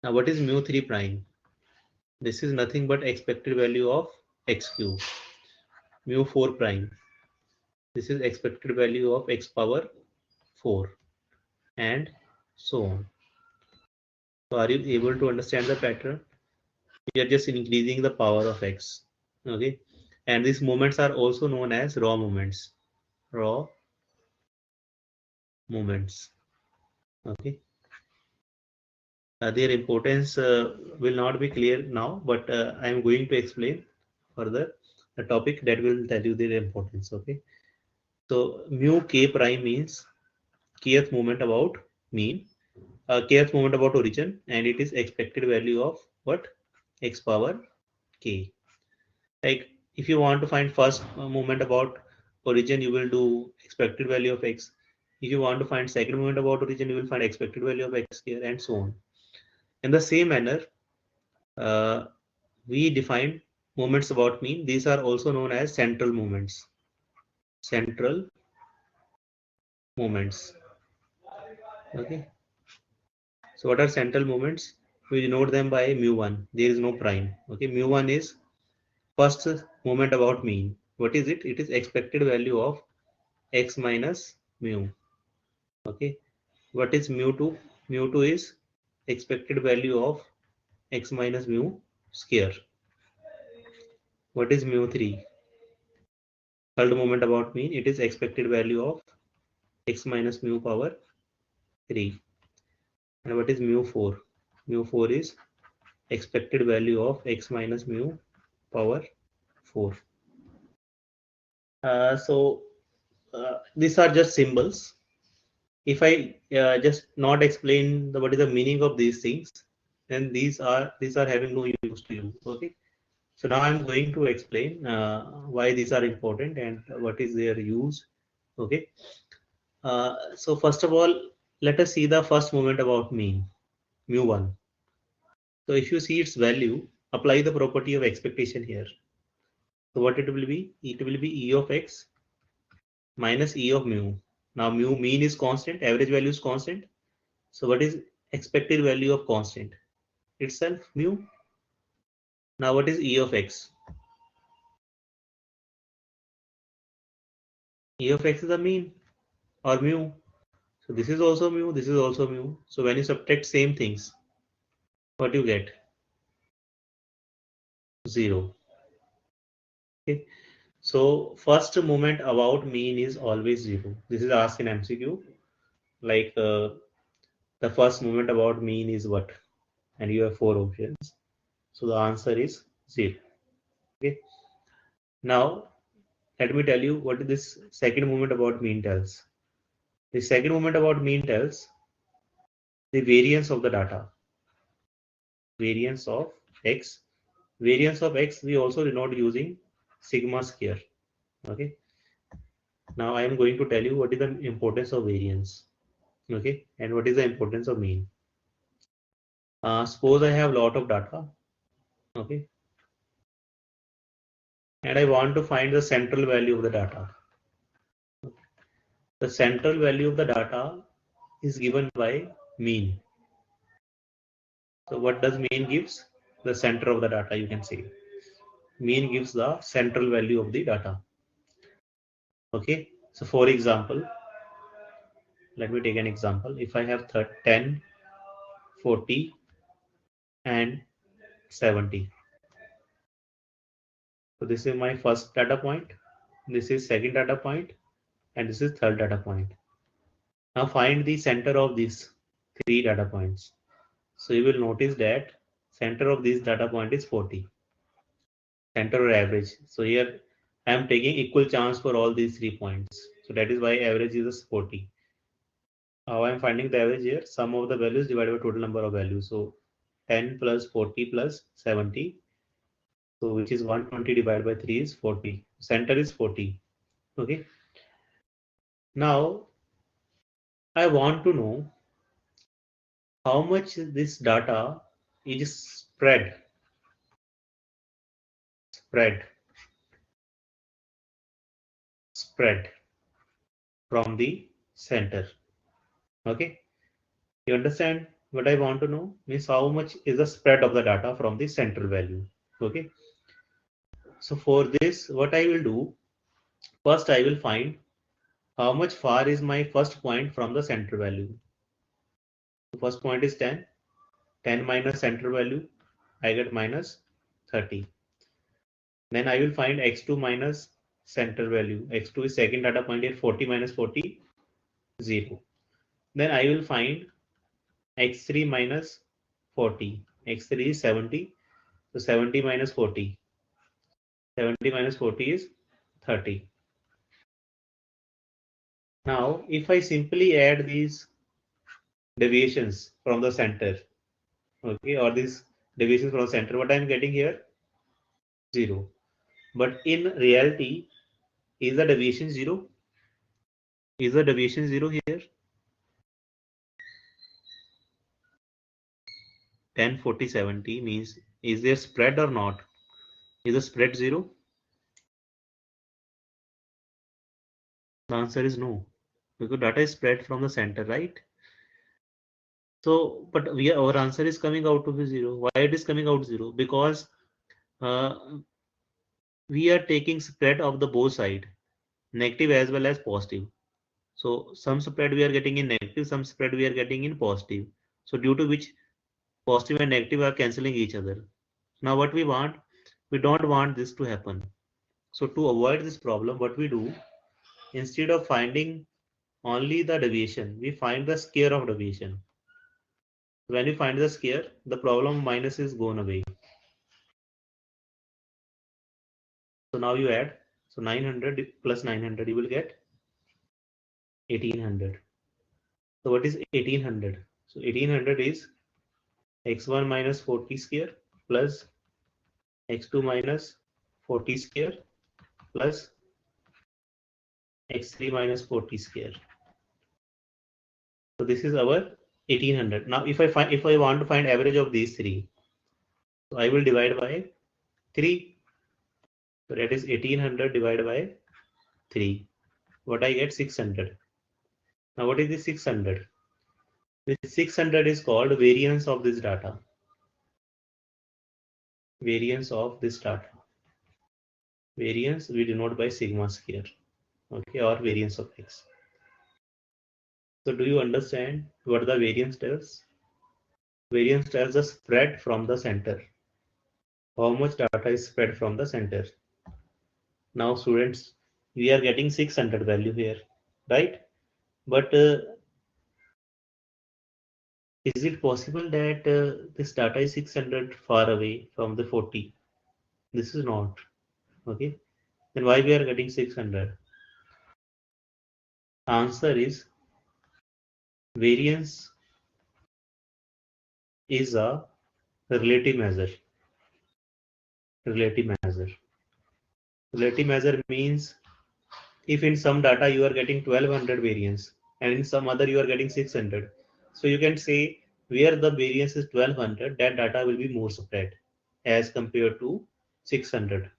Now what is mu3 prime? This is nothing but expected value of x cube. Mu4 prime. This is expected value of x power 4, and so on. So are you able to understand the pattern? We are just increasing the power of x. Okay. And these moments are also known as raw moments. Raw moments. Okay. Their importance will not be clear now, but I am going to explain further the topic that will tell you their importance. Okay. So mu k prime means kth moment about mean, kth moment about origin, and it is expected value of what? X power k. Like if you want to find first moment about origin, you will do expected value of x. If you want to find second moment about origin, you will find expected value of x here, and so on. In the same manner, uh, we define moments about mean. These are also known as central moments. Central moments. Okay. So what are central moments? We denote them by mu1. There is no prime. Okay. Mu1 is first moment about mean. What is it? It is expected value of x minus mu. Okay. What is mu2? Mu2 is expected value of x minus mu square. What is mu3? Third moment about mean. It is expected value of x minus mu power 3. And what is mu4? Mu4 is expected value of x minus mu power 4. These are just symbols. If I just not explain what is the meaning of these things, then these are having no use to you. Okay. So now I'm going to explain why these are important and what is their use. Okay. So first of all, let us see the first moment about mean, mu1. So if you see its value, apply the property of expectation here. So what it will be? It will be E of x minus E of mu. Now mu mean is constant, average value is constant. So what is expected value of constant? Itself mu. Now what is E of x? E of x is the mean. or mu. So this is also mu, this is also mu. So when you subtract same things, what you get? 0. Okay. So first moment about mean is always 0. This is asked in MCQ. Like the first moment about mean is what? And you have 4 options. So the answer is 0. Okay. Now let me tell you what this second moment about mean tells. The second moment about mean tells the variance of the data. Variance of x. Variance of x we also denote using sigma square. Okay. Now I am going to tell you what is the importance of variance. Okay, and what is the importance of mean. Suppose I have a lot of data. Okay, and I want to find the central value of the data. The central value of the data is given by mean. So what does mean gives? The center of the data, you can say. Mean gives the central value of the data. Okay, so for example, let me take an example. If I have 10, 40 and 70. So this is my first data point, this is second data point, and this is third data point. Now find the center of these 3 data points. So you will notice that center of this data point is 40. Center or average. So here I am taking equal chance for all these 3 points. So that is why average is 40. How I am finding the average here? Sum of the values divided by total number of values. So 10 plus 40 plus 70. So which is 120 divided by 3 is 40. Center is 40. Okay. Now I want to know how much this data is spread from the center. Okay, you understand what I want to know? Means how much is the spread of the data from the central value. Okay, so for this what I will do, first I will find how much far is my first point from the central value. The first point is 10. 10 minus central value, I get minus 30. Then I will find x2 minus central value. X2 is second data point here. 40 minus 40, 0. Then I will find x3 minus 40. x3 is 70. So 70 minus 40. 70 minus 40 is 30. Now, if I simply add these deviations from the center, okay, or these deviations from the center, what I'm getting here? 0. But in reality, is the deviation 0? Is the deviation 0 here? 10, 40, 70 means, is there spread or not? Is the spread 0? The answer is no, because data is spread from the center, right? So, but our answer is coming out to be 0. Why it is coming out 0? Because uh, we are taking spread of the both side, negative as well as positive. So some spread we are getting in negative, some spread we are getting in positive. So due to which positive and negative are cancelling each other. Now what we want, we don't want this to happen. So to avoid this problem, what we do, instead of finding only the deviation, we find the square of deviation. When you find the square, the problem minus is gone away. So now you add, so 900 plus 900, you will get 1800. So what is 1800? So 1800 is x1 minus 40 square plus x2 minus 40 square plus x3 minus 40 square. So this is our 1800. Now if I want to find average of these three, so I will divide by 3. So that is 1800 divided by 3. What I get? 600. Now what is the 600? This 600 is called variance of this data. Variance of this data. Variance we denote by sigma square. Okay, or variance of x. So do you understand what the variance tells? Variance tells the spread from the center. How much data is spread from the center? Now students, we are getting 600 value here, right? But is it possible that this data is 600 far away from the 40? This is not. Okay. Then why we are getting 600? Answer is variance is a relative measure. Relative measure. Relative measure means if in some data you are getting 1200 variance and in some other you are getting 600. So you can say where the variance is 1200, that data will be more spread as compared to 600.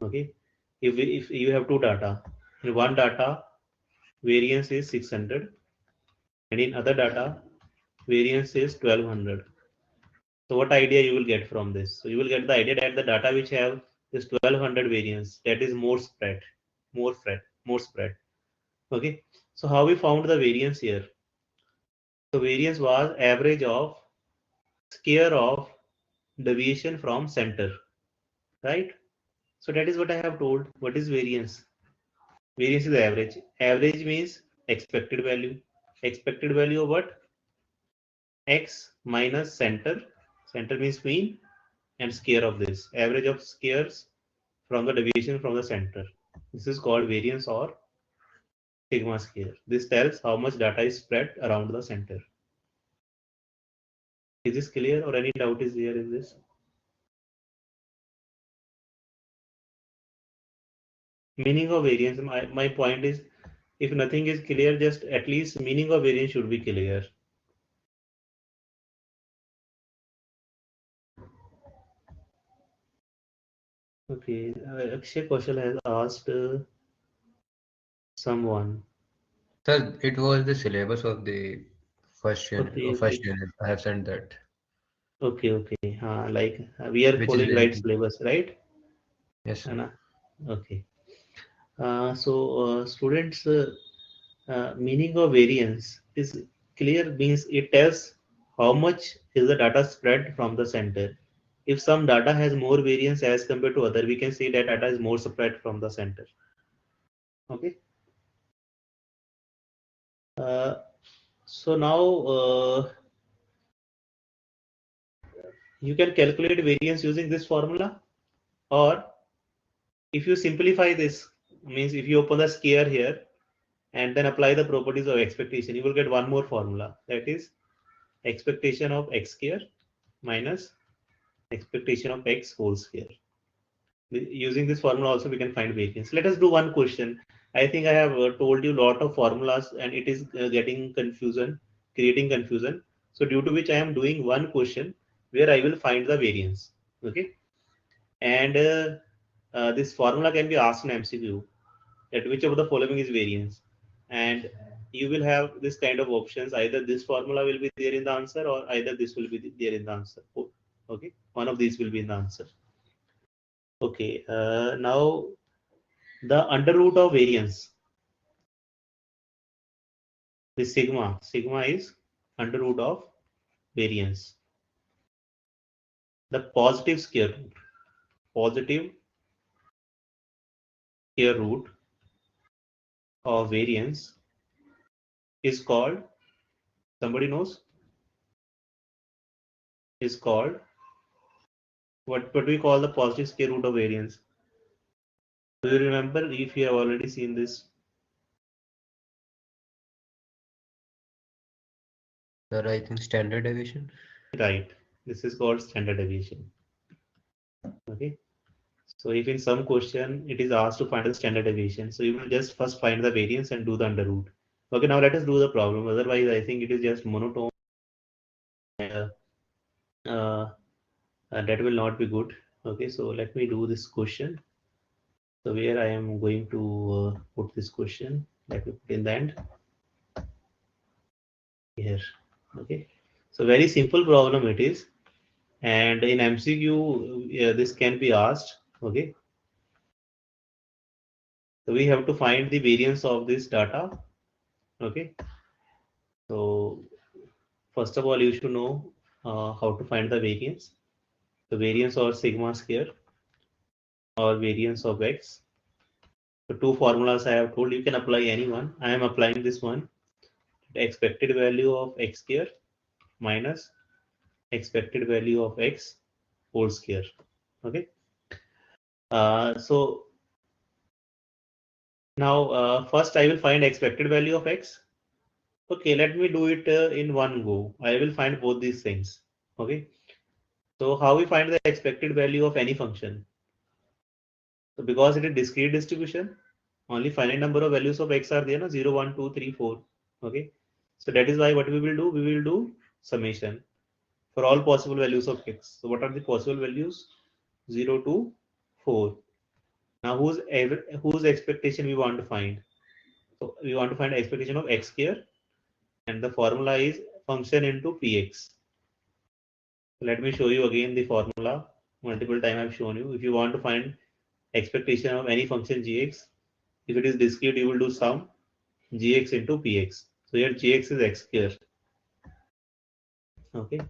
Okay. If you have two data, in one data variance is 600 and in other data variance is 1200. So what idea you will get from this? So you will get the idea that the data which have this 1200 variance, that is more spread, more spread. Okay. So how we found the variance here? So variance was average of square of deviation from center, right? So that is what I have told. What is variance? Variance is average. Average means expected value. Expected value of what? X minus center. Center means mean and square of this. Average of squares from the deviation from the center. This is called variance or sigma square. This tells how much data is spread around the center. Is this clear or any doubt is there in this? Meaning of variance, my point is, if nothing is clear, just at least meaning of variance should be clear. Okay, Akshay Kaushal has asked someone. Sir, it was the syllabus of the Okay, first okay, unit. I have sent that, okay. Like we are which is following right basically, syllabus, right? yes, sir. Anna? Okay. Students, meaning of variance is clear, means it tells how much is the data spread from the center. If some data has more variance as compared to other, we can say that data is more spread from the center. Okay. Uh, so now you can calculate variance using this formula, or if you simplify this, means if you open the square here and then apply the properties of expectation, you will get one more formula, that is expectation of x square minus expectation of x whole square. Using this formula also we can find variance. Let us do one question. I think I have told you a lot of formulas and it is getting confusion, creating confusion. So due to which I am doing one question where I will find the variance. Okay. And this formula can be asked in MCQ, that which of the following is variance. And you will have this kind of options. Either this formula will be there in the answer or either this will be there in the answer. Okay. One of these will be in the answer. Okay. Now the under root of variance, the sigma is under root of variance. The positive positive square root of variance is called, somebody knows, is called, what do we call the positive square root of variance? Do you remember if you have already seen this? Sir, I think standard deviation. Right. This is called standard deviation. Okay. So if in some question it is asked to find the standard deviation, so you will just first find the variance and do the under root. Okay, now let us do the problem. Otherwise, I think it is just monotone. Uh, uh, that will not be good. Okay, so let me do this question. So where I am going to put this question, let me put in the end here. Okay, so very simple problem it is, and in MCQ this can be asked. Okay, so we have to find the variance of this data. Okay, So first of all, you should know how to find the variance. The variance or sigma square or variance of x. So two formulas I have told you can apply any one. I am applying this one. The expected value of x square minus expected value of x whole square. Okay. So now first I will find expected value of x. Okay, let me do it in one go. I will find both these things. Okay. So how we find the expected value of any function? So because it is discrete distribution, only finite number of values of x are there, no? 0, 1, 2, 3, 4. Okay. So that is why what we will do? We will do summation for all possible values of x. So what are the possible values? 0 to 4. Now whose expectation we want to find? So we want to find expectation of x square, and the formula is function into px. Let me show you again the formula. Multiple time I've shown you. If you want to find expectation of any function gx, if it is discrete, you will do sum gx into px. So here gx is x square. Okay.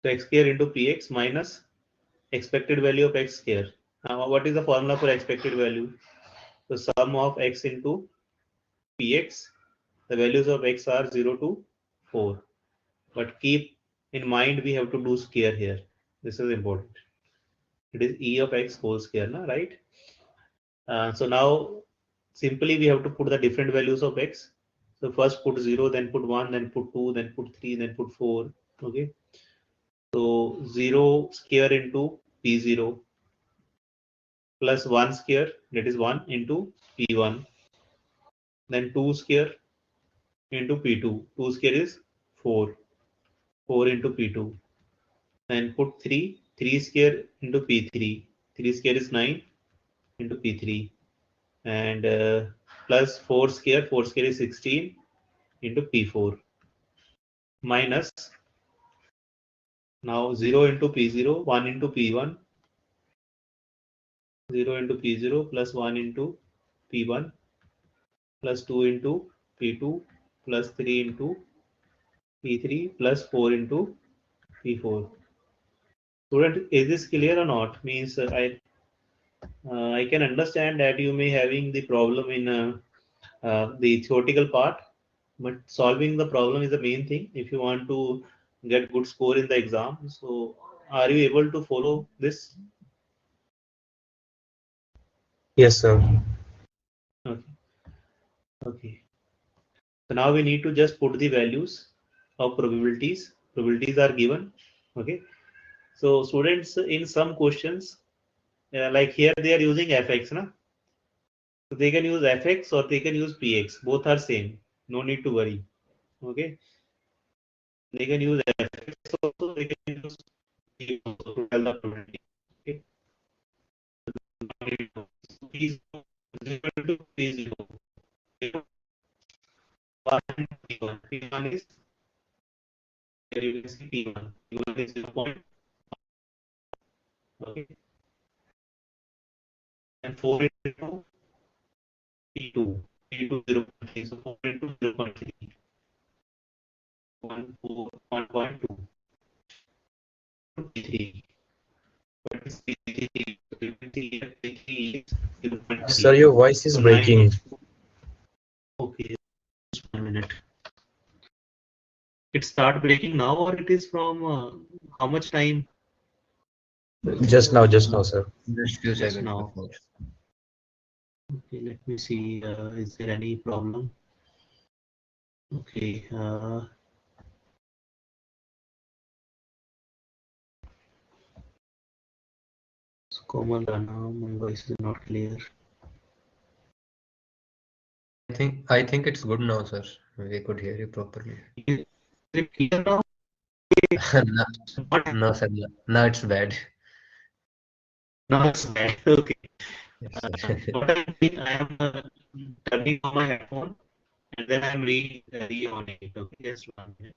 So x square into px minus expected value of x square. Now what is the formula for expected value? The sum of x into px. The values of x are 0 to 4. But keep in mind we have to do square here. This is important. It is e of x whole square, na, right? So now simply we have to put the different values of x. So first put 0, then put 1, then put 2, then put 3, then put 4. Okay. So 0 square into p0 plus 1 square, that is 1 into p1. Then 2 square into p2. 2 square is 4. 4 into p2. Then put 3. 3 square into p3. 3 square is 9 into p3. And plus 4 square. 4 square is 16 into p4. Minus now 0 into p0. 1 into p1. 0 into p0 plus 1 into p1 plus 2 into p2 plus 3 into p3 plus 4 into p4. Student, is this clear or not? Means I can understand that you may having the problem in the theoretical part, but solving the problem is the main thing if you want to get good score in the exam. So are you able to follow this? Yes, sir. Okay. Okay. So now we need to just put the values of probabilities. Probabilities are given. Okay. So students, in some questions, like here they are using fx, na? So they can use fx or they can use px. Both are same. No need to worry. Okay. They can use fx also. They can use p also to tell the probability. Okay. P0 is equal to P0. P1 P1 is here you can see P1. P1 is 0. Okay. And 4 into P2. P2 0.3. So 4 into 0.3. 1.2. P3. What is P3? P3 is Sir, 0.3. your voice is So 9 breaking. is okay. Just 1 minute. It start breaking now or it is from how much time? Just now, sir. Just few Just seconds now. before. Okay, let me see. Is there any problem? Okay. Komal Rana, my voice is not clear. I think it's good now, sir. We could hear you properly. Is it clear now? No, no, sir. No, no, it's bad. No, it's bad. Okay. Yes, sir. What I mean, I am turning on my headphone and then I'm re-on it. Okay, just 1 minute.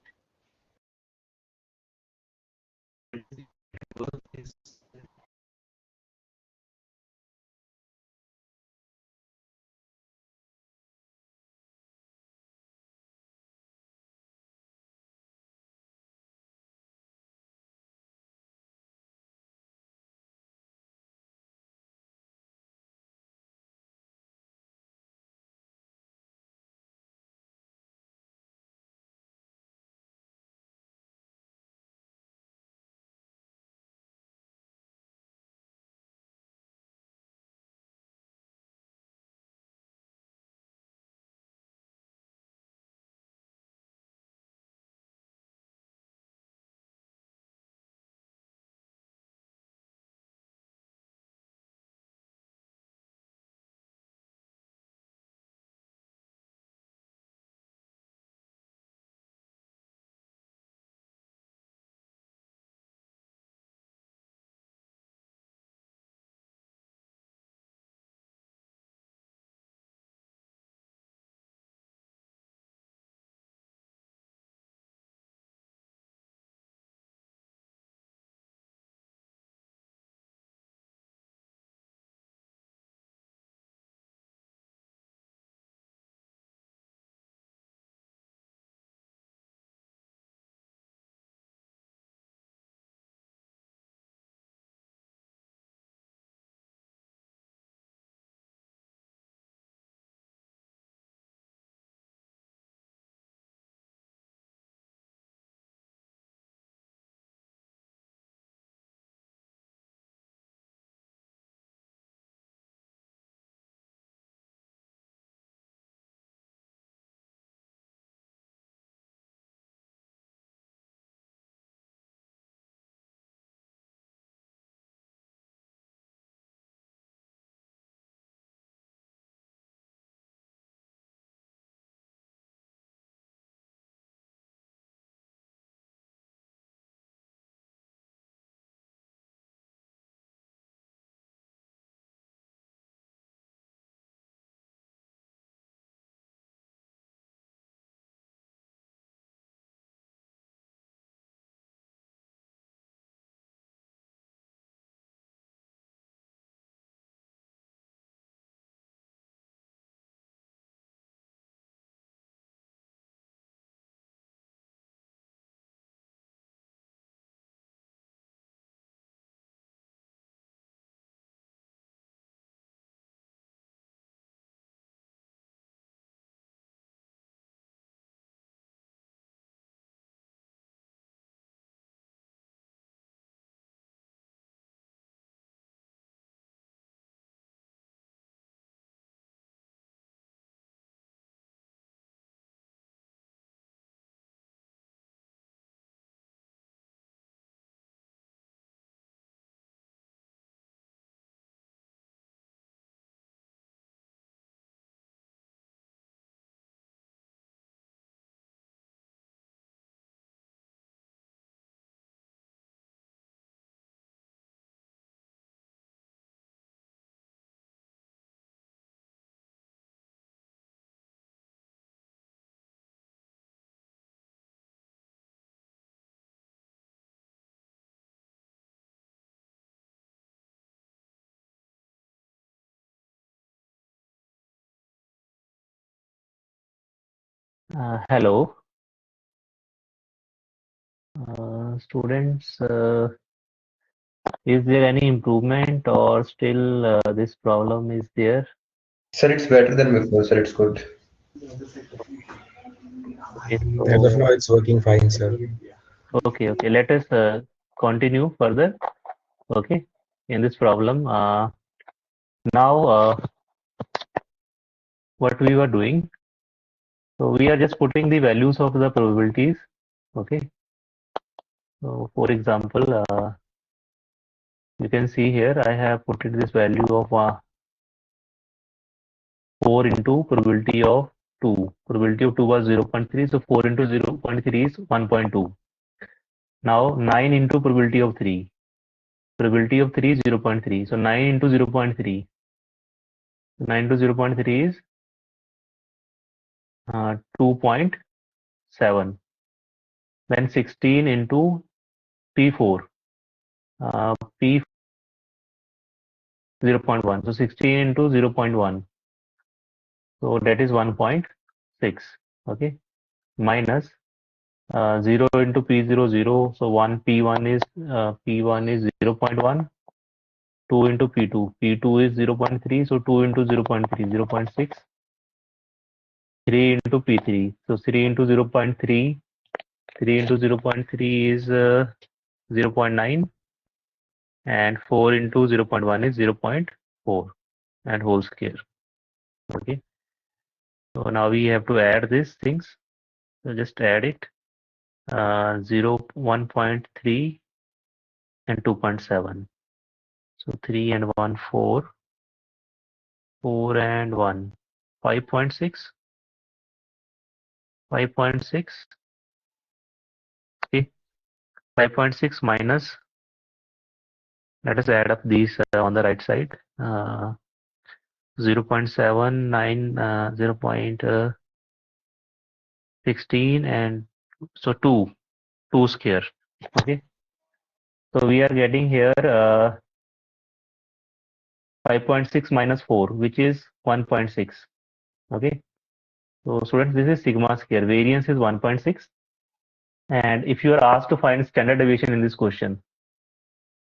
Hello, students. Is there any improvement or still this problem is there? Sir, it's better than before, sir. It's good. Okay, As of now, so it's working fine, sir. okay. Let us continue further. Okay, in this problem. Now, what we were doing. So we are just putting the values of the probabilities. Okay. So for example, you can see here I have put it this value of 4 into probability of 2. Probability of 2 was 0.3, so 4 into 0.3 is 1.2. Now 9 into probability of 3. Probability of 3 is 0.3. So 9 into 0.3. 9 into 0.3 is 2.7. Then 16 into P4. P 0.1. So 16 into 0.1. So that is 1.6. Okay. Minus 0 into P0, 0. So P1 is 0.1. 2 into P2. P2 is 0.3. So 2 into 0.3, 0.6. 3 into P3. So 3 into 0.3. 3 into 0.3 is 0.9. And 4 into 0.1 is 0.4 and whole square. Okay. So now we have to add these things. So just add it. 1.3 and 2.7. So 3 and 1, 4. 4 and 1, 5.6. 5.6. Okay. 5.6 minus, let us add up these on the right side. 0.79, 0.16 and so 2 square. Okay. So we are getting here 5.6 minus 4, which is 1.6. Okay. So students, this is sigma square. Variance is 1.6. And if you are asked to find standard deviation in this question,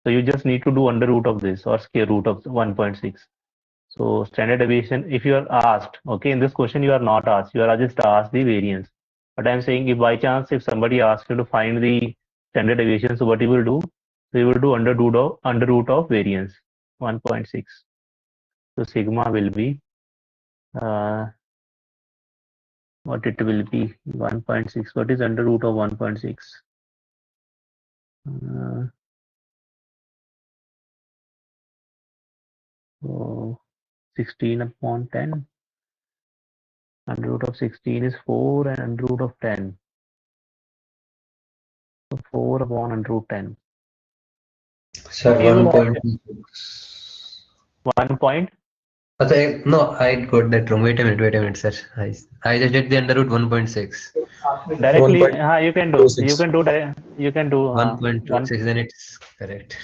so you just need to do under root of this or square root of 1.6. So standard deviation, if you are asked, okay, in this question you are not asked, you are just asked the variance. But I'm saying if by chance if somebody asks you to find the standard deviation, so what you will do? So you will do under root of variance 1.6. So sigma will be what it will be 1.6. What is under root of 1.6? So 16 upon 10. Under root of 16 is 4 and under root of 10. So 4 upon under root 10. Sir, Okay, so 1.26. 1 point. No, I got that wrong. Wait a minute, sir. I just did the under root 1.6. Directly, you can do. 1 1.26, then it's correct.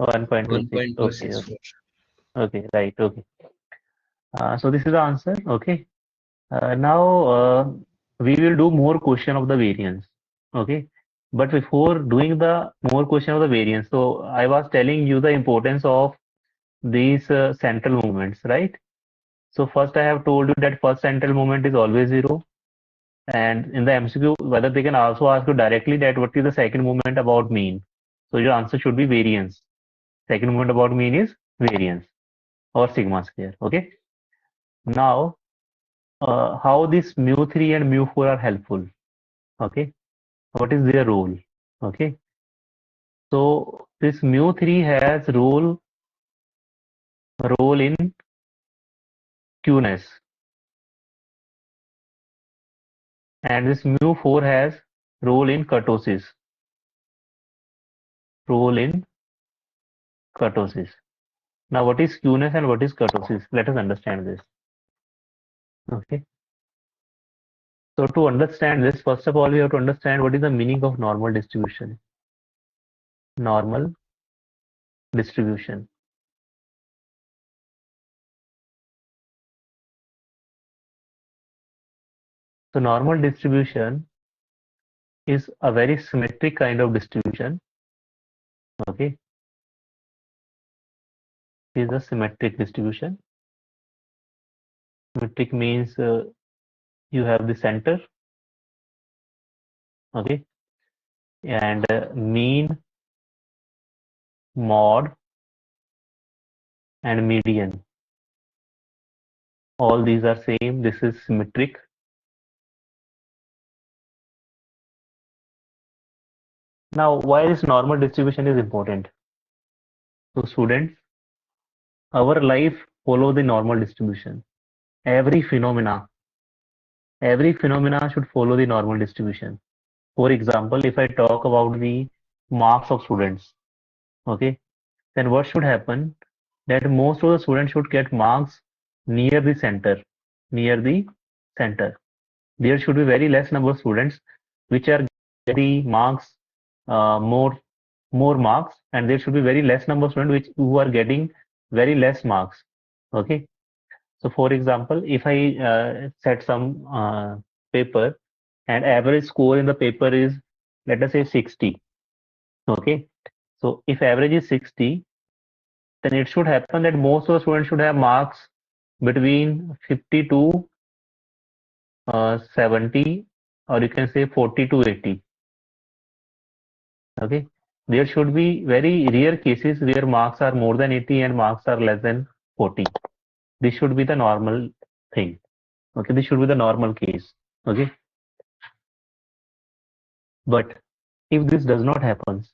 1.26. Okay, 1.264. okay, right. Okay. So this is the answer. Okay. Now we will do more question of the variance. Okay. But before doing the more question of the variance, so I was telling you the importance of these central movements, right? So first I have told you that first central movement is always 0. And in the MCQ, whether they can also ask you directly that what is the second movement about mean. So your answer should be variance. Second movement about mean is variance or sigma square. Okay. Now, how this mu3 and mu4 are helpful. Okay. What is their role? Okay. So this mu3 has role in skewness, and this mu4 has role in kurtosis. Role in kurtosis. Now, what is skewness and what is kurtosis? Let us understand this. Okay. So to understand this, first of all, we have to understand what is the meaning of normal distribution. Normal distribution. So normal distribution is a very symmetric kind of distribution. Okay, it is a symmetric distribution. Symmetric means you have the center, okay, and mean, mod, and median. All these are same. This is symmetric. Now, why this normal distribution is important? So students, our life follow the normal distribution. Every phenomena should follow the normal distribution. For example, if I talk about the marks of students, okay, then what should happen? That most of the students should get marks near the center. Near the center. There should be very less number of students which are getting the marks more marks, and there should be very less number of students who are getting very less marks. Okay. So for example, if I set some paper and average score in the paper is, let us say, 60. Okay. So if average is 60, then it should happen that most of the students should have marks between 50 to 70, or you can say 40 to 80. Okay. There should be very rare cases where marks are more than 80 and marks are less than 40. This should be the normal thing. Okay. This should be the normal case. Okay. But if this does not happen,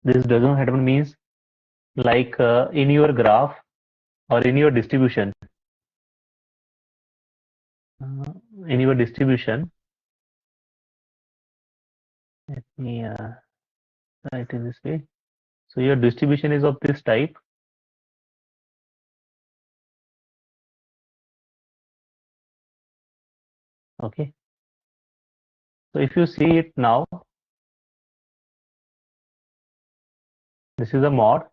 this does not happen means, like in your graph or in your distribution, uh, in your distribution, let me write in this way. So your distribution is of this type. Okay. So if you see it now, this is a mod.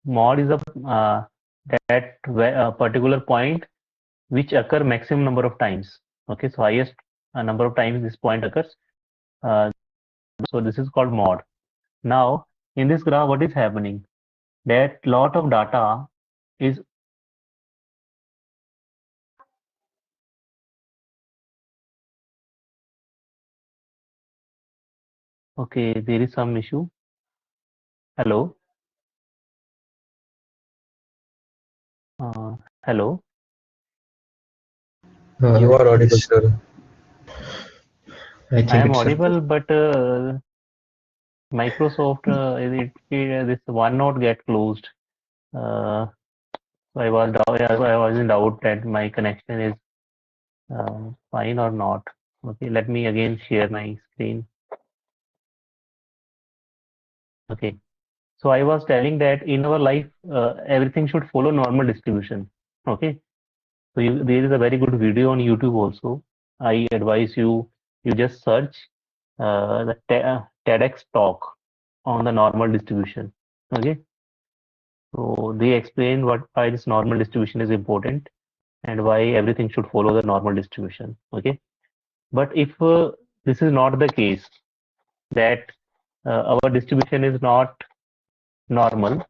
Mod is a particular point which occur maximum number of times. Okay, so highest number of times this point occurs. So this is called mod. Now in this graph, what is happening? That lot of data is okay. There is some issue. Hello. Hello. You are audible, sir. I I think am it's audible, but Microsoft, this OneNote get closed. So I was in doubt that my connection is fine or not. Okay, let me again share my screen. Okay, so I was telling that in our life, everything should follow normal distribution. Okay, so there is a very good video on YouTube also. I advise you just search the TEDx talk on the normal distribution. Okay, so they explain why this normal distribution is important and why everything should follow the normal distribution. Okay, but if this is not the case, that our distribution is not normal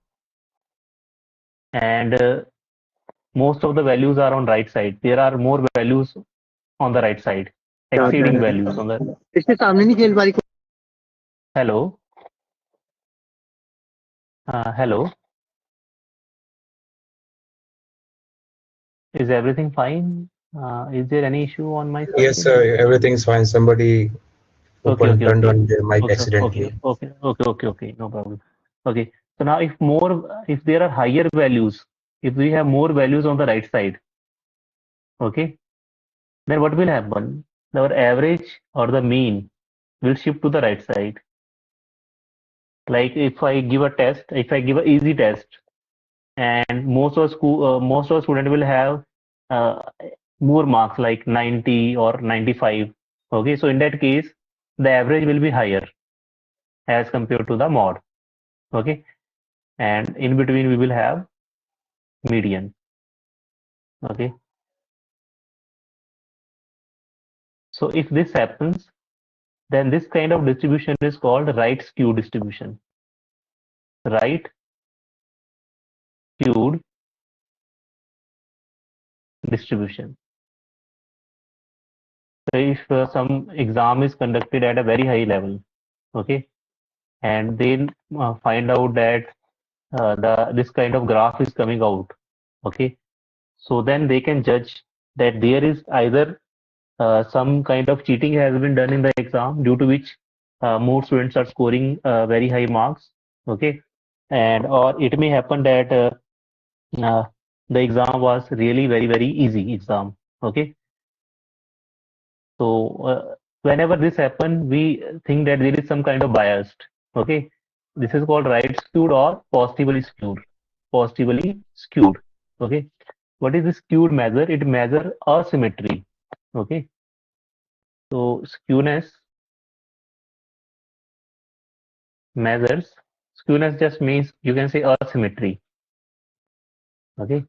and most of the values are on right side, there are more values on the right side, exceeding values on the इसके सामने नहीं खेल पा रही hello. Hello, is everything fine? Is there any issue on my side? Yes, sir. Everything's fine. Somebody Okay. turned on their mic Okay, accidentally. okay, no problem. Okay, so now if there are higher values, if we have more values on the right side, okay, then what will happen? Our average or the mean will shift to the right side. Like if I give an easy test, and most of student will have uh, more marks like 90 or 95. Okay, so in that case, the average will be higher as compared to the mod. Okay, and in between we will have median. Okay, So if this happens, then this kind of distribution is called right skewed distribution. Right skewed distribution. So if some exam is conducted at a very high level, okay, and then find out that this kind of graph is coming out, okay, so then they can judge that there is either some kind of cheating has been done in the exam, due to which more students are scoring very high marks, okay, and or it may happen that uh, the exam was really very easy exam, okay. So whenever this happen, we think that there is some kind of biased, okay. This is called right skewed or positively skewed. Positively skewed, okay. What is the skewed measure? It measure asymmetry, okay. So measures skewness just means, you can say, asymmetry, okay.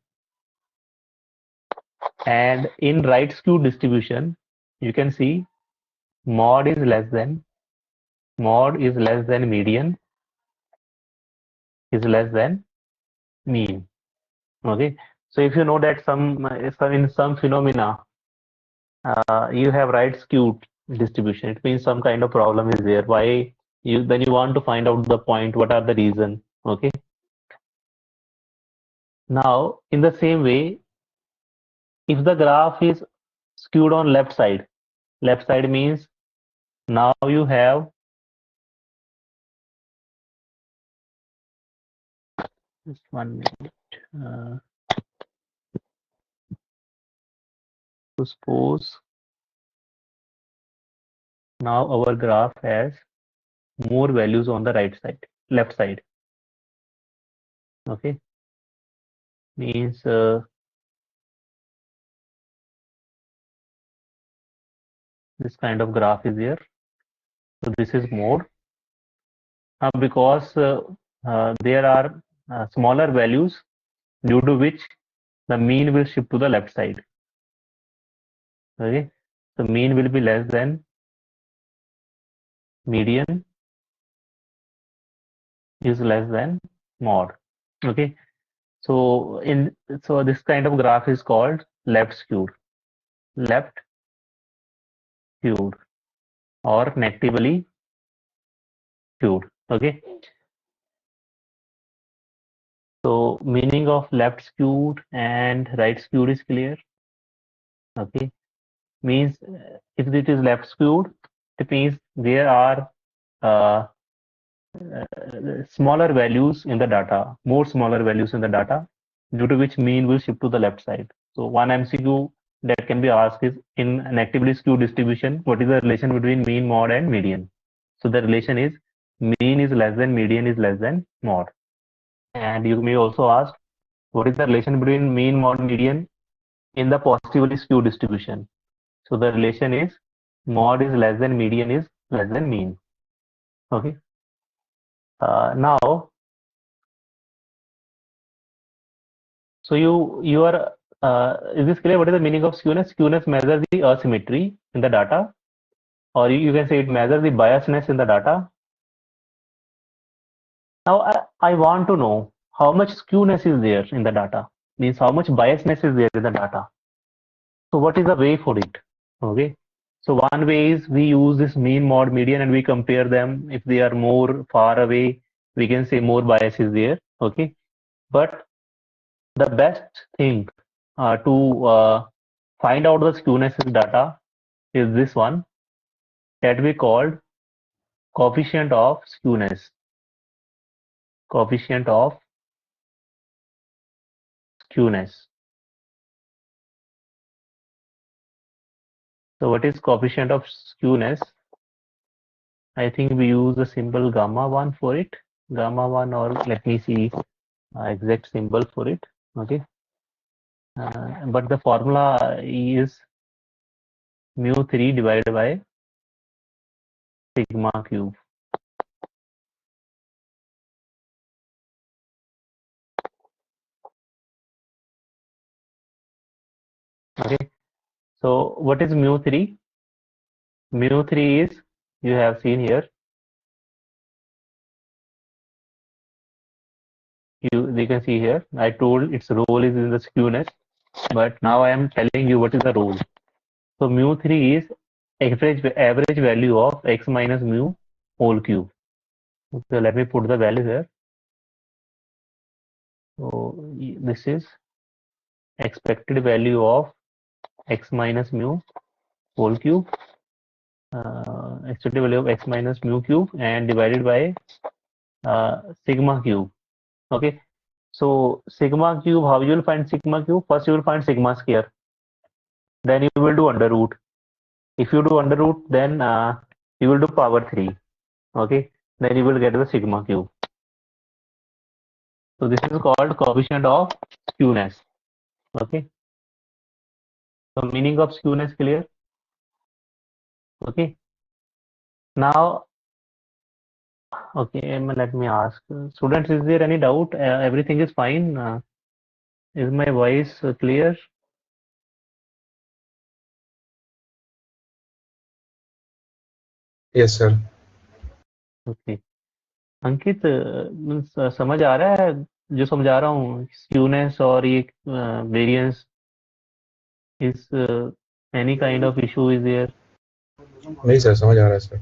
And in right skewed distribution, you can see mod is less than median is less than mean, okay. So if you know that in some phenomena you have right skewed distribution, it means some kind of problem is there. Why you then you want to find out the point, what are the reason, okay. Now in the same way, if the graph is skewed on left side means now you have just 1 minute. Uh, to suppose now our graph has more values on the left side, okay. Means this kind of graph is here. So this is mode. Because there are smaller values, due to which the mean will shift to the left side, okay. So mean will be less than median is less than mod, okay. So this kind of graph is called left skewed or negatively skewed, okay. So meaning of left skewed and right skewed is clear, okay. Means if it is left skewed, it means there are uh, smaller values in the data, more smaller values in the data, due to which mean will shift to the left side. So one MCQ that can be asked is, in an actively skewed distribution, what is the relation between mean, mod, and median? So the relation is mean is less than median is less than mod. And you may also ask, what is the relation between mean, mod, median in the positively skewed distribution? So the relation is mod is less than median is less than mean. Okay. Now, so you are is this clear? What is the meaning of skewness? Skewness measures the asymmetry in the data, or you can say it measures the biasness in the data. Now I want to know how much skewness is there in the data. Means how much biasness is there in the data. So what is the way for it? Okay. So one way is we use this mean, mod, median, and we compare them. If they are more far away, we can say more bias is there. Okay. But the best thing to find out the skewness in data is this one that we called coefficient of skewness. Coefficient of skewness. So what is coefficient of skewness? I think we use the symbol gamma 1 for it. Gamma 1, or let me see exact symbol for it. Okay. But the formula is mu3 divided by sigma cube. Okay. So what is mu3? Mu3 is, you have seen here, you can see here, I told its role is in the skewness, but now I am telling you what is the role. So mu3 is average value of x minus mu whole cube. So let me put the value here. So this is expected value of x minus mu whole cube, expected value of x minus mu cube and divided by sigma cube. Okay, so sigma cube, how you will find sigma cube? First you will find sigma square, then you will do under root. If you do under root, then you will do power 3. Okay, then you will get the sigma cube. So this is called coefficient of skewness. Okay, so meaning of skewness clear? Okay, now, okay, let me ask students, is there any doubt? Everything is fine? Is my voice clear? Yes, sir. Okay, अंकित समझ आ रहा है जो समझा रहा हूँ, skewness और ये variance, is any kind of issue is there? नहीं सर, समझ आ रहा है सर।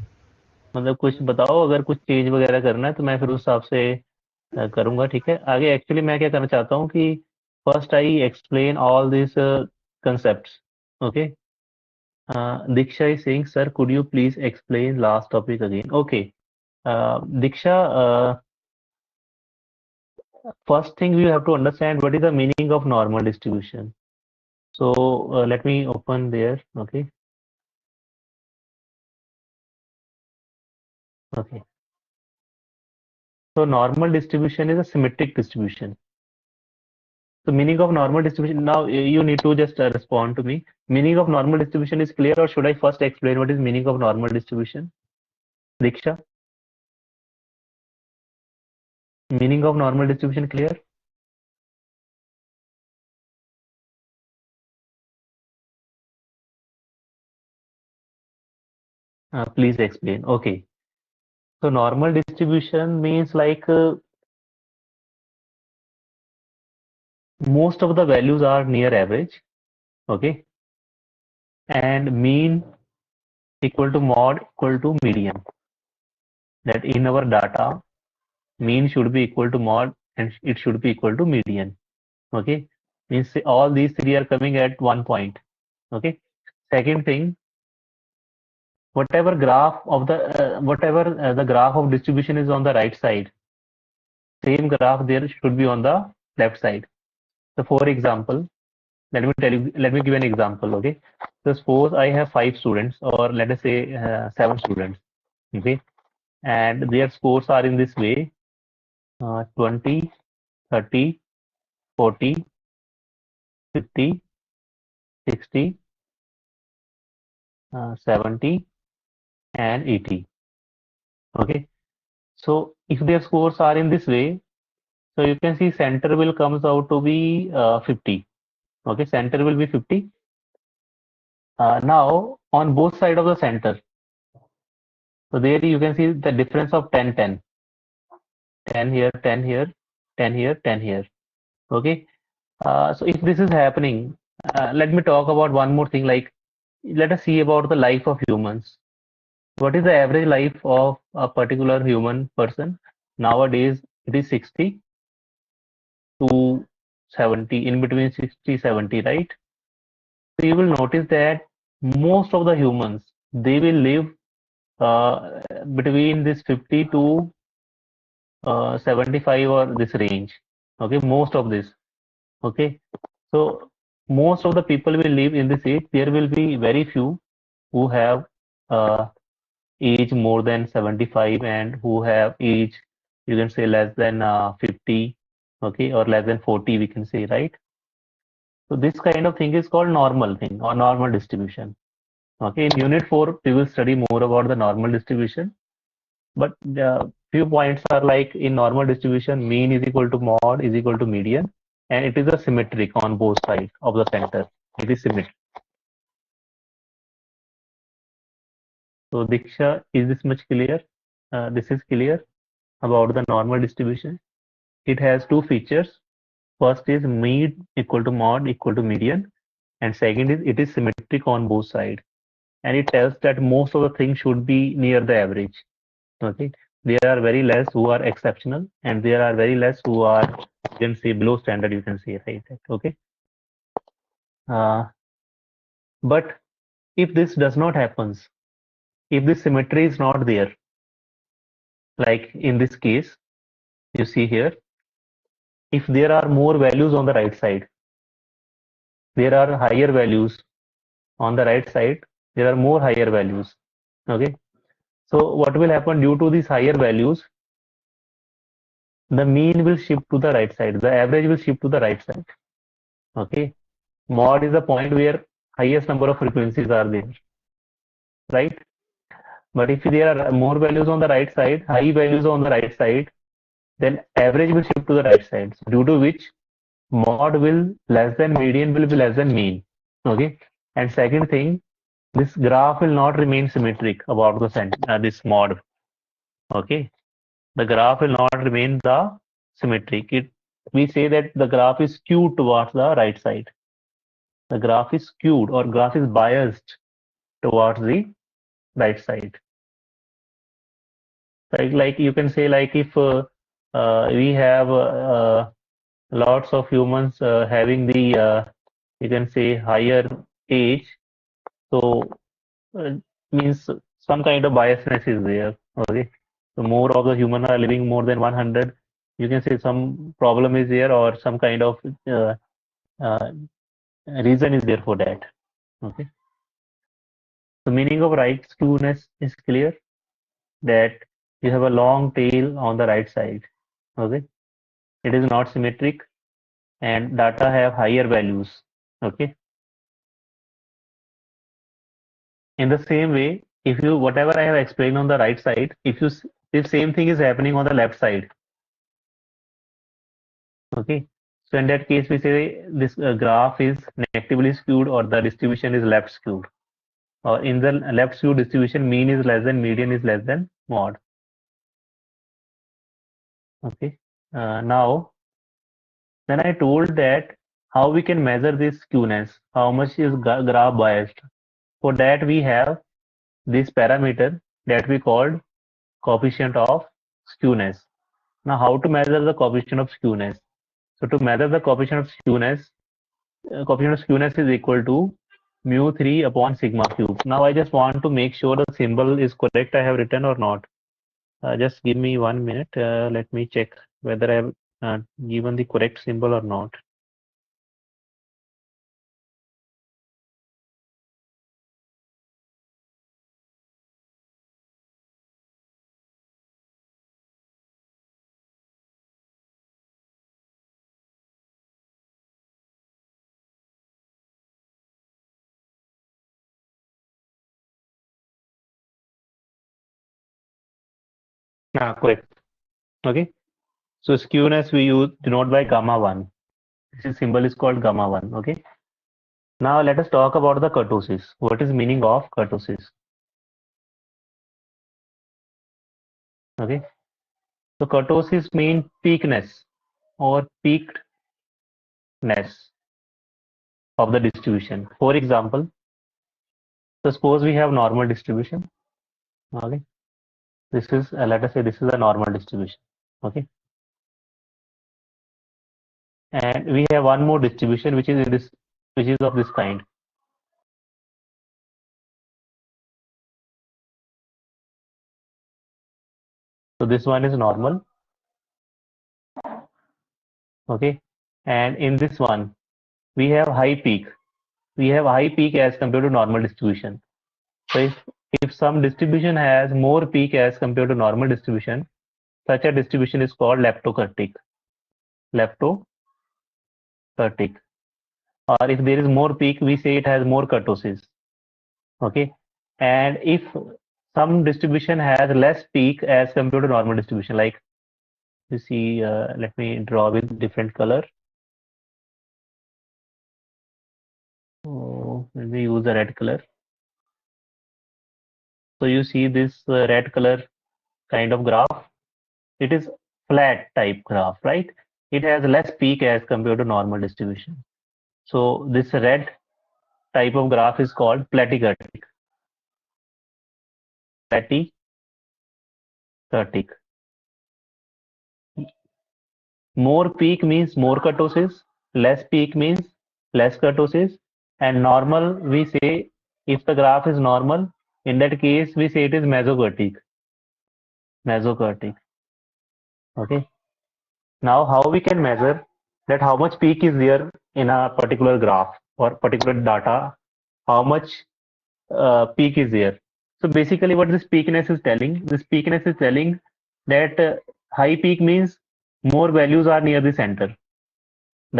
मतलब कुछ बताओ, अगर कुछ चेंज वगैरह करना है तो मैं फिर उस हिसाब से करूंगा, ठीक है? आगे एक्चुअली मैं क्या करना चाहता हूँ कि first I explain all this concepts. Okay, Diksha is saying sir could you please explain last topic again? Okay, Diksha, first thing we have to understand what is the meaning of normal distribution. So let me open there. Okay, okay, so normal distribution is a symmetric distribution. So meaning of normal distribution, now you need to just respond to me. Meaning of normal distribution is clear, or should I first explain what is meaning of normal distribution? Diksha, meaning of normal distribution clear? Please explain. Okay, so normal distribution means like most of the values are near average. Okay, and mean equal to mod equal to median. That in our data, mean should be equal to mod and it should be equal to median. Okay, means all these three are coming at one point. Okay, second thing, whatever graph of the graph of distribution is on the right side, same graph there should be on the left side. So for example, let me give an example. Okay, so suppose I have 5 students, or let us say 7 students. Okay, and their scores are in this way: 20, 30, 40, 50, 60, 70, and 80. Okay, so if their scores are in this way, so you can see center will comes out to be 50. Okay, center will be 50. Now on both side of the center, so there you can see the difference of 10, 10, 10 here, 10 here, 10 here, 10 here. Okay, so if this is happening, let me talk about one more thing. Like, let us see about the life of humans. What is the average life of a particular human person? Nowadays, it is 60 to 70, in between 60, 70, right? So you will notice that most of the humans, they will live between this 50 to 75 or this range. Okay, most of this. Okay, so most of the people will live in this age. There will be very few who have age more than 75 and who have age, you can say, less than 50. Okay, or less than 40, we can say, right? So this kind of thing is called normal thing or normal distribution. Okay, in unit 4 we will study more about the normal distribution, but few points are like, in normal distribution, mean is equal to mod is equal to median, and it is a symmetric on both sides of the center. It is symmetric. So Diksha, is this much clear? This is clear about the normal distribution. It has two features. First is mean equal to mod equal to median, and second is it is symmetric on both sides. And it tells that most of the things should be near the average. Okay, there are very less who are exceptional, and there are very less who are, you can say, below standard. You can say, right? Okay. Uh, but if this does not happens, if this symmetry is not there, like in this case, you see here, if there are more values on the right side, there are higher values on the right side, there are more higher values. Okay. So what will happen due to these higher values? The mean will shift to the right side. The average will shift to the right side. Okay. Mod is the point where highest number of frequencies are there, right? But if there are more values on the right side, high values on the right side, then average will shift to the right side. So due to which mod will less than median will be less than mean. Okay. And second thing, this graph will not remain symmetric about the this mod. Okay. The graph will not remain the symmetric. We say that the graph is skewed towards the right side. The graph is skewed or graph is biased towards the right side. Like you can say, like if we have lots of humans having the you can say higher age, so uh, means some kind of biasness is there. Okay, so more of the human are living more than 100. You can say some problem is there or some kind of uh, uh, reason is there for that. Okay, the meaning of right skewness is clear, that you have a long tail on the right side. Okay, it is not symmetric and data have higher values. Okay, in the same way, if you whatever I have explained on the right side, if same thing is happening on the left side. Okay, so in that case we say this graph is negatively skewed or the distribution is left skewed, or in the left skewed distribution mean is less than median is less than mod. Okay, now then I told that how we can measure this skewness, how much is graph biased. For that we have this parameter that we called coefficient of skewness. Now how to measure the coefficient of skewness? So to measure the coefficient of skewness is equal to mu3 upon sigma cube. Now I just want to make sure the symbol is correct I have written or not. Just give me 1 minute. Let me check whether I have given the correct symbol or not. Correct. Okay. So skewness we use denote by gamma 1. This symbol is called gamma 1. Okay. Now let us talk about the kurtosis. What is meaning of kurtosis? Okay. So kurtosis means peakness or peakedness of the distribution. For example, suppose we have normal distribution. Okay. This is let us say this is a normal distribution. Okay. And we have one more distribution which is of this kind. So this one is normal. Okay. And in this one, we have high peak. We have high peak as compared to normal distribution. So if some distribution has more peak as compared to normal distribution, such a distribution is called leptokurtic. Leptokurtic. Or if there is more peak, we say it has more kurtosis. Okay. And if some distribution has less peak as compared to normal distribution, like you see, let me draw with different color. Oh, let me use the red color. So you see this red color kind of graph. It is flat type graph, right? It has less peak as compared to normal distribution. So this red type of graph is called platykurtic. Platykurtic. More peak means more kurtosis, less peak means less kurtosis, and normal we say if the graph is normal, in that case we say it is mesokurtic. Mesokurtic. Okay. Now how we can measure that how much peak is there in a particular graph or particular data, how much peak is there. So basically what this peakness is telling, that high peak means more values are near the center.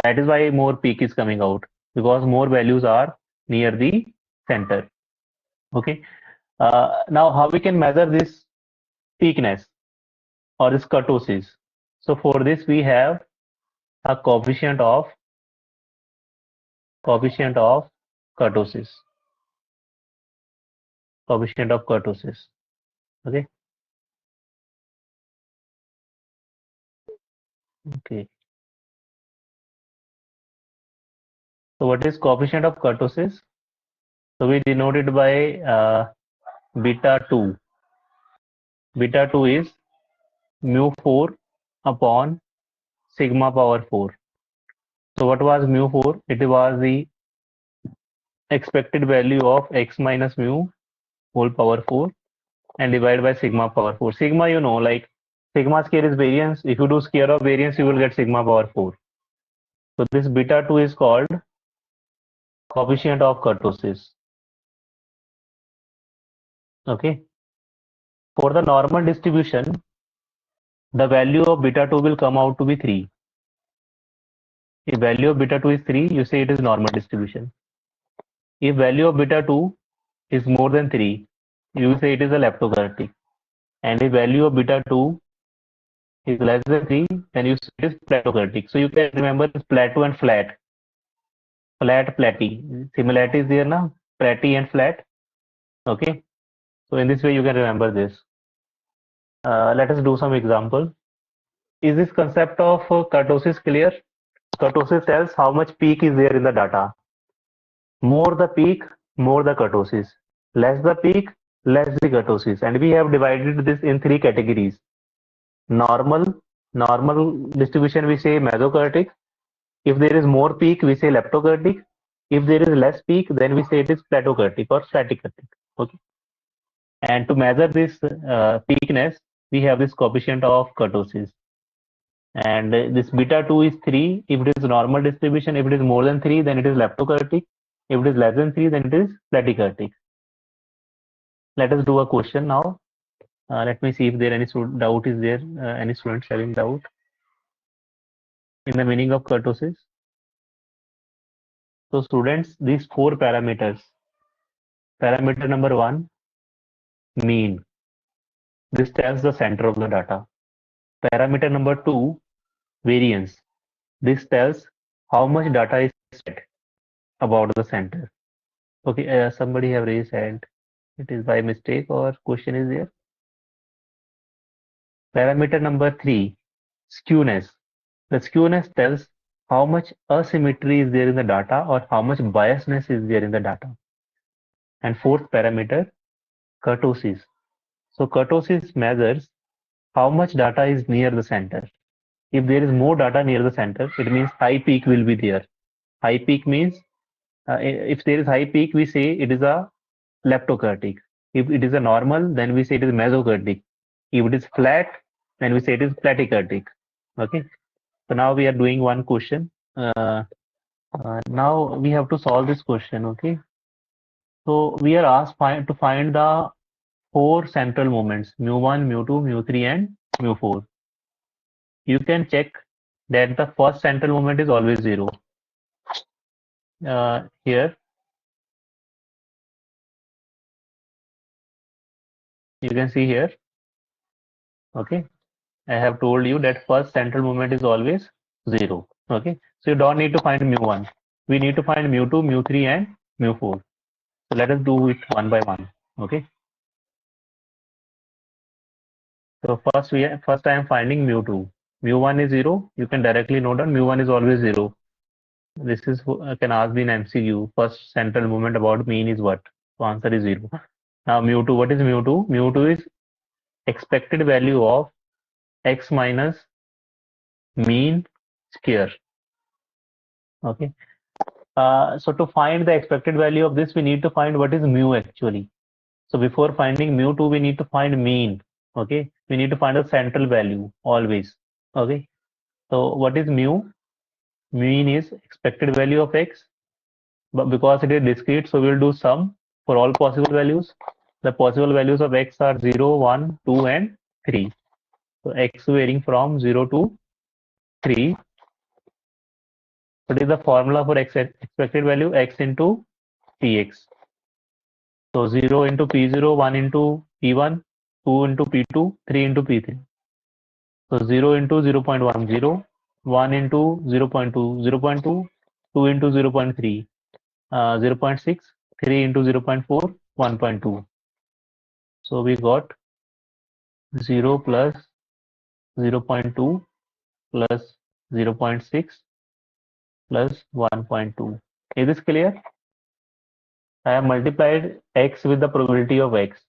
That is why more peak is coming out, because more values are near the center. Okay. Now how we can measure this peakness or this kurtosis? So for this we have a coefficient of kurtosis. Coefficient of kurtosis. Okay. Okay. So what is coefficient of kurtosis? So we denote it by beta 2. Beta 2 is mu 4 upon sigma power 4. So what was mu 4? It was the expected value of x minus mu whole power 4 and divided by sigma power 4. Sigma, you know, like sigma square is variance. If you do square of variance, you will get sigma power 4. So this beta 2 is called coefficient of kurtosis. Okay. For the normal distribution, the value of beta 2 will come out to be 3. If value of beta 2 is 3, you say it is normal distribution. If value of beta 2 is more than 3, you say it is a leptokurtic. And if value of beta 2 is less than 3, then you say it is platokurtic. So you can remember this plateau and flat. Flat, platy. Similarity is there now. Platy and flat. Okay. So in this way you can remember this. Let us do some example. Is this concept of kurtosis clear? Kurtosis tells how much peak is there in the data. More the peak, more the kurtosis. Less the peak, less the kurtosis. And we have divided this in 3 categories. Normal distribution we say mesokurtic. If there is more peak, we say leptokurtic. If there is less peak, then we say it is platokurtic or platykurtic. Okay. And to measure this peakness, we have this coefficient of kurtosis. And this beta 2 is 3 if it is normal distribution. If it is more than 3, then it is leptokurtic. If it is less than 3, then it is platykurtic. Let us do a question now. Let me see if there any doubt is there. Any students having doubt in the meaning of kurtosis? So students, these 4 parameters. Parameter number 1, mean. This tells the center of the data. Parameter number 2, variance. This tells how much data is set about the center. Okay, somebody have raised hand. It is by mistake or question is there. Parameter number 3, skewness. The skewness tells how much asymmetry is there in the data or how much biasness is there in the data. And 4th parameter, kurtosis. So kurtosis measures how much data is near the center. If there is more data near the center, it means high peak will be there. High peak means if there is high peak, we say it is a leptokurtic. If it is a normal, then we say it is mesokurtic. If it is flat, then we say it is platykurtic. Okay. So now we are doing one question. Now we have to solve this question. Okay. So we are asked to find the 4 central moments: mu1, mu2, mu3, and mu4. You can check that the first central moment is always 0. Here you can see here. Okay. I have told you that first central moment is always 0. Okay. So you don't need to find mu1. We need to find mu2, mu3, and mu4. So let us do it one by one. Okay. So first I am finding mu2. Mu1 is 0. You can directly note down mu1 is always 0. This is can ask in MCQ. First central movement about mean is what? So answer is 0. Now mu2, what is mu2? Mu2 is expected value of x minus mean square. Okay. So to find the expected value of this, we need to find what is mu actually. So before finding mu2, we need to find mean. Okay. We need to find a central value always. Okay. So what is mu? Mean is expected value of x, but because it is discrete, so we'll do sum for all possible values. The possible values of x are 0, 1, 2, and 3. So x varying from 0 to 3. What is the formula for expected value? X into px. So 0 into p0, 1 into p1, 2 into p2, 3 into p3. So 0 into 0 0.10, 1 into 0 0.2, 0 0.2, 2 into 0 0.3, 0 0.6, 3 into 0 0.4, 1.2. So we got 0 plus 0 0.2 plus 0 0.6 plus 1.2. Is this clear? I have multiplied x with the probability of x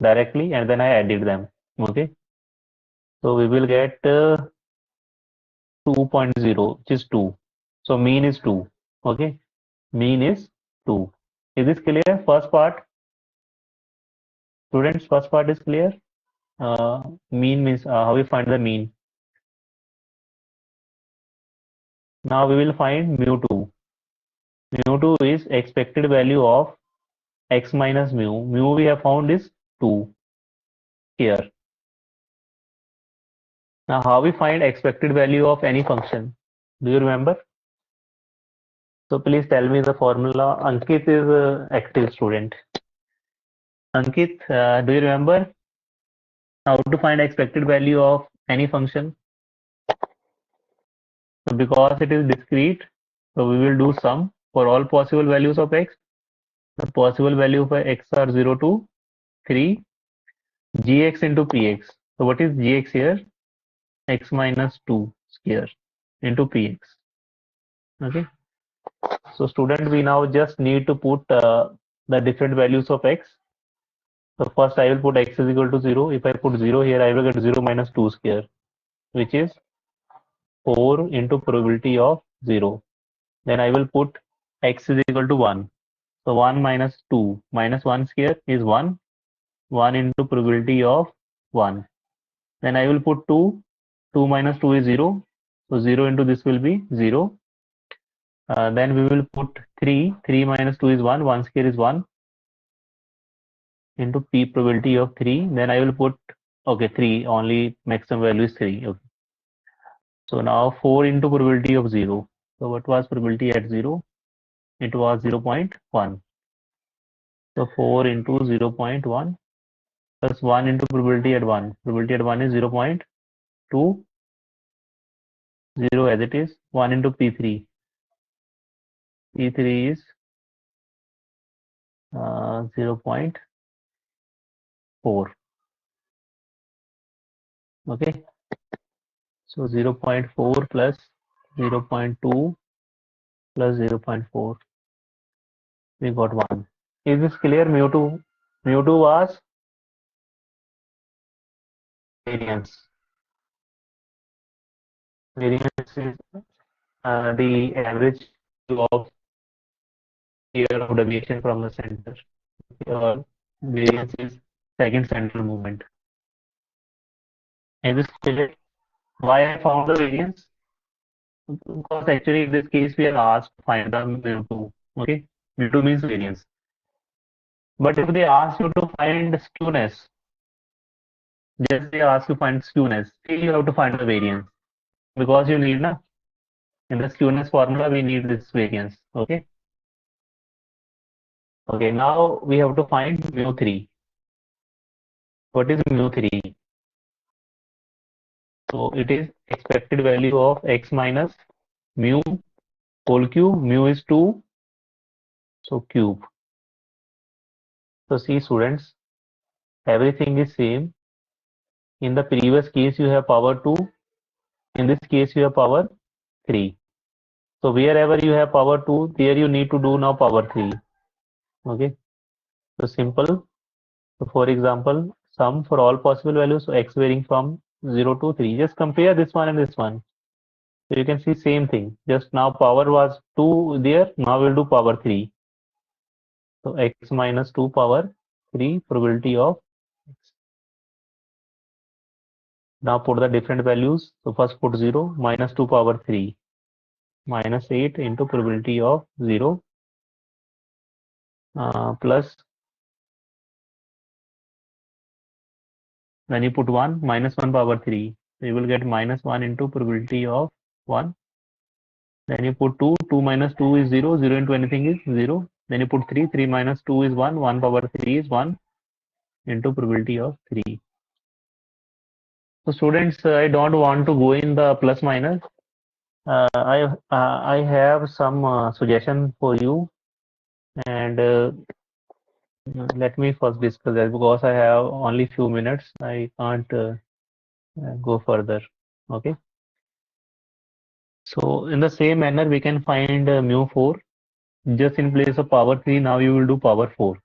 directly and then I added them. Okay. So we will get 2.0, which is 2. So mean is 2. Okay. Mean is 2. Is this clear? First part. Students, first part is clear. Mean means how we find the mean. Now we will find mu2. Mu2 is expected value of x minus mu. Mu we have found is 2 here. Now how we find expected value of any function? Do you remember? So please tell me the formula. Ankit is an active student. Ankit, do you remember how to find expected value of any function? So because it is discrete, so we will do sum for all possible values of x. The possible value for x are 0 to 3, gx into px. So what is gx here? X minus 2 square into px. Okay. So student, we now just need to put the different values of x. So first I will put x is equal to 0. If I put 0 here, I will get 0 minus 2 square, which is 4 into probability of 0. Then I will put x is equal to 1. So 1 minus 2 minus 1 square is 1. 1 into probability of 1. Then I will put 2. 2 minus 2 is 0. So 0 into this will be 0. Then we will put 3. 3 minus 2 is 1. 1 square is 1 into p probability of 3. Then I will put, okay, 3. Only maximum value is 3. Okay. So now 4 into probability of 0. So what was probability at 0? It was 0.1. So 4 into 0.1 plus 1 into probability at 1. Probability at 1 is 0.2. 0 as it is. 1 into P3. P3 is 0.4. Okay. So 0.4 plus 0.2 plus 0.4. We got 1. Is this clear? Mu2. Mu2 was variance. Variance is the average of error of deviation from the center. Variance is second central movement. Is this clear? Why I found the variance? Because actually in this case we are asked to find the mu2. Okay, mu2 means variance. But if they ask you to find skewness, just they ask you to find skewness, still you have to find the variance because you need na in the skewness formula we need this variance. Okay. Okay. Now we have to find mu3. What is mu3? So it is expected value of x minus mu whole cube. Mu is 2, so cube. So see students, everything is same. In the previous case, you have power 2. In this case, you have power 3. So wherever you have power 2, there you need to do now power 3. Okay. So simple. So for example, sum for all possible values, so x varying from 0 to 3. Just compare this one and this one. So you can see same thing. Just now power was 2 there. Now we'll do power 3. So x minus 2 power 3 probability of x. Now put the different values. So first put 0 minus 2 power 3 minus 8 into probability of 0 plus, then you put 1 minus 1 power 3. So you will get minus 1 into probability of 1. Then you put 2, 2 minus 2 is 0, 0 into anything is 0. Then you put 3, 3 minus 2 is 1, 1 power 3 is 1 into probability of 3. So students, I don't want to go in the plus minus. I have some suggestion for you, and let me first discuss that because I have only few minutes. I can't go further. Okay. So in the same manner, we can find mu 4. Just in place of power 3, now you will do power 4.